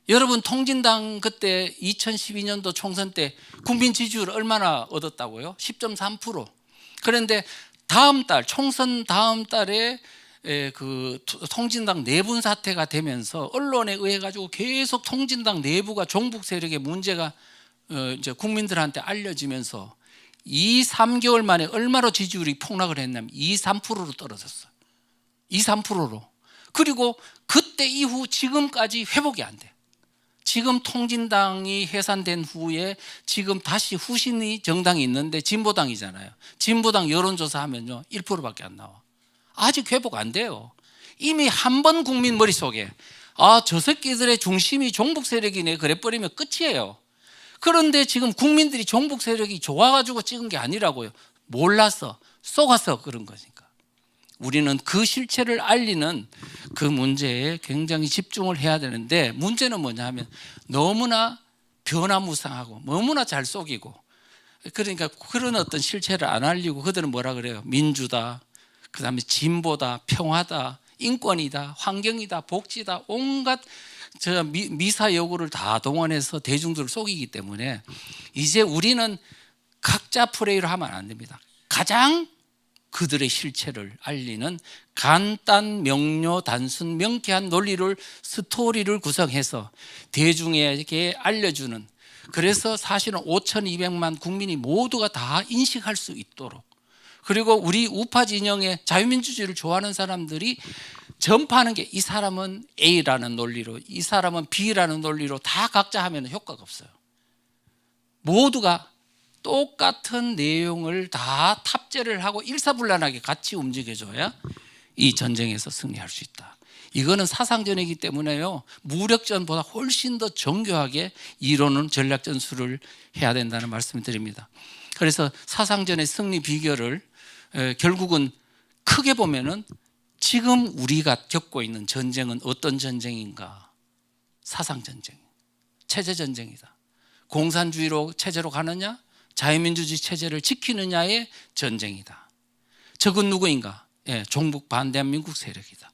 여러분, 통진당 그때 2012년도 총선 때 국민 지지율 얼마나 얻었다고요? 10.3%. 그런데 다음 달, 총선 다음 달에 그 통진당 내분 사태가 되면서 언론에 의해 가지고 계속 통진당 내부가 종북 세력의 문제가 이제 국민들한테 알려지면서 2, 3개월 만에 얼마로 지지율이 폭락을 했냐면 2, 3%로 떨어졌어요. 2, 3%로. 그리고 그때 이후 지금까지 회복이 안 돼. 지금 통진당이 해산된 후에 지금 다시 후신이 정당이 있는데 진보당이잖아요. 진보당 여론조사하면요 1%밖에 안 나와. 아직 회복 안 돼요. 이미 한 번 국민 머릿속에 저 새끼들의 중심이 종북 세력이네 그래버리면 끝이에요. 그런데 지금 국민들이 종북 세력이 좋아가지고 찍은 게 아니라고요. 몰라서 속아서 그런 거니까. 우리는 그 실체를 알리는 그 문제에 굉장히 집중을 해야 되는데, 문제는 뭐냐 하면 너무나 변화무쌍하고 너무나 잘 속이고, 그러니까 그런 어떤 실체를 안 알리고 그들은 뭐라 그래요? 민주다, 그 다음에 진보다, 평화다, 인권이다, 환경이다, 복지다, 온갖 미사 여구를 다 동원해서 대중들을 속이기 때문에 이제 우리는 각자 프레이를 하면 안 됩니다. 가장 그들의 실체를 알리는 간단, 명료, 단순, 명쾌한 논리를, 스토리를 구성해서 대중에게 알려주는, 그래서 사실은 5,200만 국민이 모두가 다 인식할 수 있도록, 그리고 우리 우파 진영의 자유민주주의를 좋아하는 사람들이 전파하는 게 이 사람은 A라는 논리로, 이 사람은 B라는 논리로 다 각자 하면 효과가 없어요. 모두가 똑같은 내용을 다 탑재를 하고 일사불란하게 같이 움직여줘야 이 전쟁에서 승리할 수 있다. 이거는 사상전이기 때문에요, 무력전보다 훨씬 더 정교하게 이론은 전략전술을 해야 된다는 말씀을 드립니다. 그래서 사상전의 승리 비결을 결국은 크게 보면은 지금 우리가 겪고 있는 전쟁은 어떤 전쟁인가? 사상전쟁, 체제전쟁이다. 공산주의로 체제로 가느냐, 자유민주주의 체제를 지키느냐의 전쟁이다. 적은 누구인가? 종북 반대한민국 세력이다.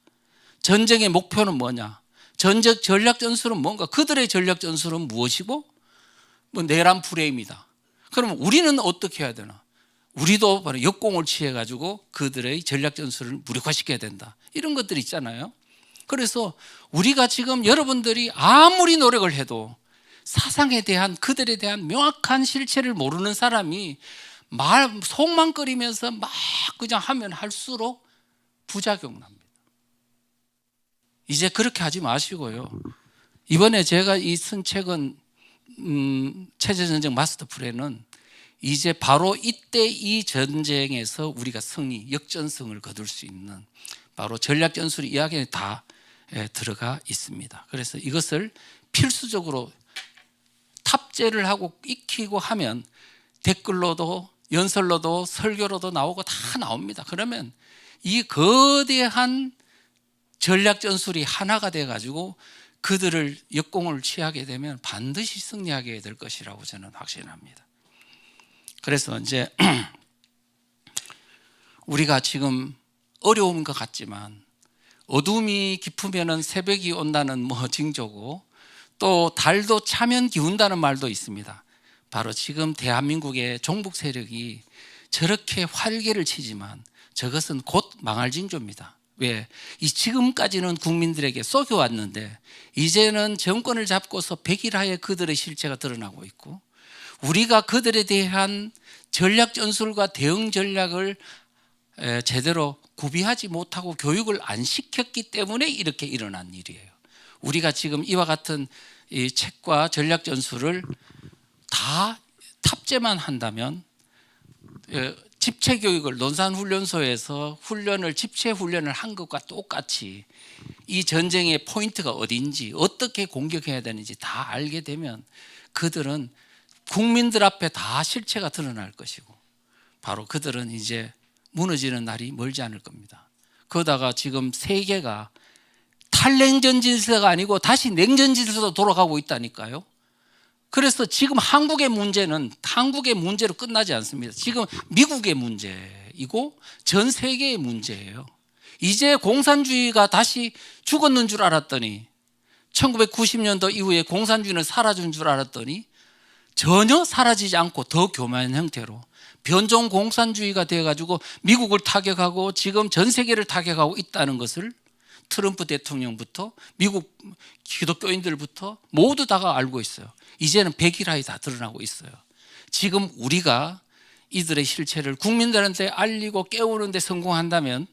전쟁의 목표는 뭐냐? 전략 전술은 뭔가? 그들의 전략 전술은 무엇이고? 내란 프레임이다. 그러면 우리는 어떻게 해야 되나? 우리도 바로 역공을 취해가지고 그들의 전략 전술을 무력화시켜야 된다. 이런 것들이 있잖아요. 그래서 우리가 지금 여러분들이 아무리 노력을 해도 사상에 대한, 그들에 대한 명확한 실체를 모르는 사람이 속만 끓이면서 막 그냥 하면 할수록 부작용 납니다. 이제 그렇게 하지 마시고요. 이번에 제가 쓴 책은 체제전쟁 마스터 플랜은 이제 바로 이때 이 전쟁에서 우리가 역전승을 거둘 수 있는 바로 전략전술 이야기에 다 들어가 있습니다. 그래서 이것을 필수적으로 탑재를 하고 익히고 하면 댓글로도 연설로도 설교로도 나오고 다 나옵니다. 그러면 이 거대한 전략전술이 하나가 돼가지고 그들을 역공을 취하게 되면 반드시 승리하게 될 것이라고 저는 확신합니다. 그래서 이제 우리가 지금 어려운 것 같지만 어둠이 깊으면 새벽이 온다는 징조고, 또 달도 차면 기운다는 말도 있습니다. 바로 지금 대한민국의 종북 세력이 저렇게 활개를 치지만 저것은 곧 망할 징조입니다. 왜? 지금까지는 국민들에게 쏘겨왔는데 이제는 정권을 잡고서 100일 하에 그들의 실체가 드러나고 있고, 우리가 그들에 대한 전략 전술과 대응 전략을 제대로 구비하지 못하고 교육을 안 시켰기 때문에 이렇게 일어난 일이에요. 우리가 지금 이와 같은 이 책과 전략 전술을 다 탑재만 한다면, 집체 교육을 논산훈련소에서 집체 훈련을 한 것과 똑같이 이 전쟁의 포인트가 어딘지, 어떻게 공격해야 되는지 다 알게 되면 그들은 국민들 앞에 다 실체가 드러날 것이고, 바로 그들은 이제 무너지는 날이 멀지 않을 겁니다. 그러다가 지금 세계가 탈냉전 질서가 아니고 다시 냉전 질서로 돌아가고 있다니까요. 그래서 지금 한국의 문제로 끝나지 않습니다. 지금 미국의 문제이고 전 세계의 문제예요. 이제 공산주의가 다시 죽었는 줄 알았더니, 1990년도 이후에 공산주의는 사라진 줄 알았더니 전혀 사라지지 않고 더 교만한 형태로 변종 공산주의가 되어가지고 미국을 타격하고 지금 전 세계를 타격하고 있다는 것을 트럼프 대통령부터 미국 기독교인들부터 모두 다가 알고 있어요. 이제는 백일화에 다 드러나고 있어요. 지금 우리가 이들의 실체를 국민들한테 알리고 깨우는 데 성공한다면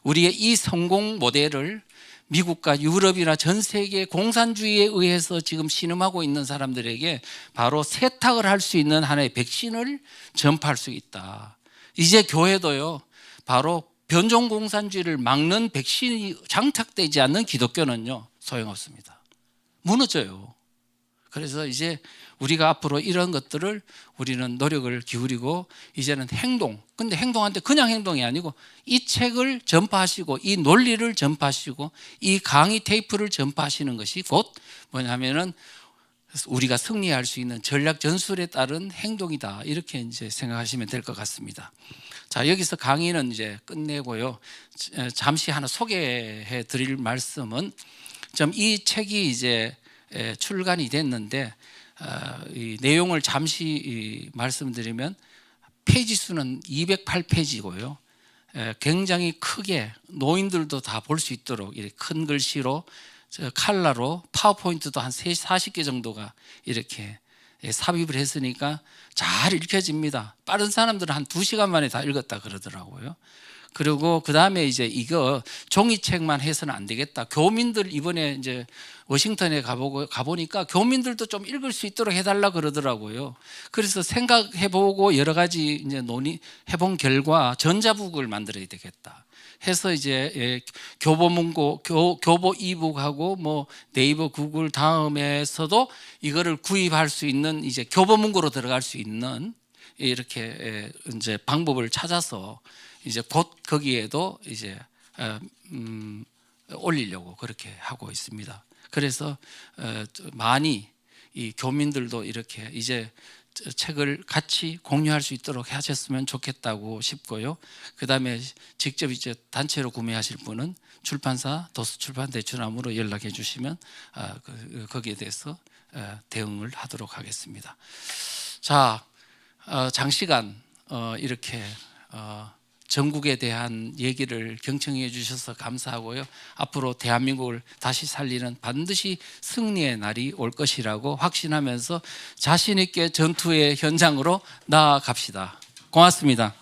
우리의 이 성공 모델을 미국과 유럽이나 전 세계 공산주의에 의해서 지금 신음하고 있는 사람들에게 바로 세탁을 할 수 있는 하나의 백신을 전파할 수 있다. 이제 교회도요, 바로 변종공산주의를 막는 백신이 장착되지 않는 기독교는요, 소용없습니다. 무너져요. 그래서 이제 우리가 앞으로 이런 것들을 우리는 노력을 기울이고 이제는 행동, 근데 행동하는데 그냥 행동이 아니고 이 책을 전파하시고 이 논리를 전파하시고 이 강의 테이프를 전파하시는 것이 곧 뭐냐면은 우리가 승리할 수 있는 전략 전술에 따른 행동이다. 이렇게 이제 생각하시면 될 것 같습니다. 자, 여기서 강의는 이제 끝내고요. 잠시 하나 소개해 드릴 말씀은 좀 이 책이 이제 출간이 됐는데 이 내용을 잠시 말씀드리면 페이지 수는 208페이지고요. 굉장히 크게 노인들도 다 볼 수 있도록 이렇게 큰 글씨로 칼라로 파워포인트도 한 40개 정도가 이렇게 삽입을 했으니까 잘 읽혀집니다. 빠른 사람들은 한 2시간 만에 다 읽었다 그러더라고요. 그리고 그 다음에 이제 이거 종이책만 해서는 안 되겠다. 교민들 이번에 이제 워싱턴에 가보니까 교민들도 좀 읽을 수 있도록 해달라 그러더라고요. 그래서 생각해보고 여러 가지 이제 논의해본 결과 전자북을 만들어야 되겠다. 해서 이제 교보문고, 교보 이북하고 뭐 네이버, 구글 다음에서도 이거를 구입할 수 있는 이제 교보문고로 들어갈 수 있는 이렇게 이제 방법을 찾아서 이제 곧 거기에도 이제 올리려고 그렇게 하고 있습니다. 그래서 많이 이 교민들도 이렇게 이제 책을 같이 공유할 수 있도록 하셨으면 좋겠다고 싶고요. 그 다음에 직접 이제 단체로 구매하실 분은 출판사 도서출판대추나무로 연락해 주시면 거기에 대해서 대응을 하도록 하겠습니다. 자, 장시간 이렇게 전국에 대한 얘기를 경청해 주셔서 감사하고요. 앞으로 대한민국을 다시 살리는 반드시 승리의 날이 올 것이라고 확신하면서 자신 있게 전투의 현장으로 나아갑시다. 고맙습니다.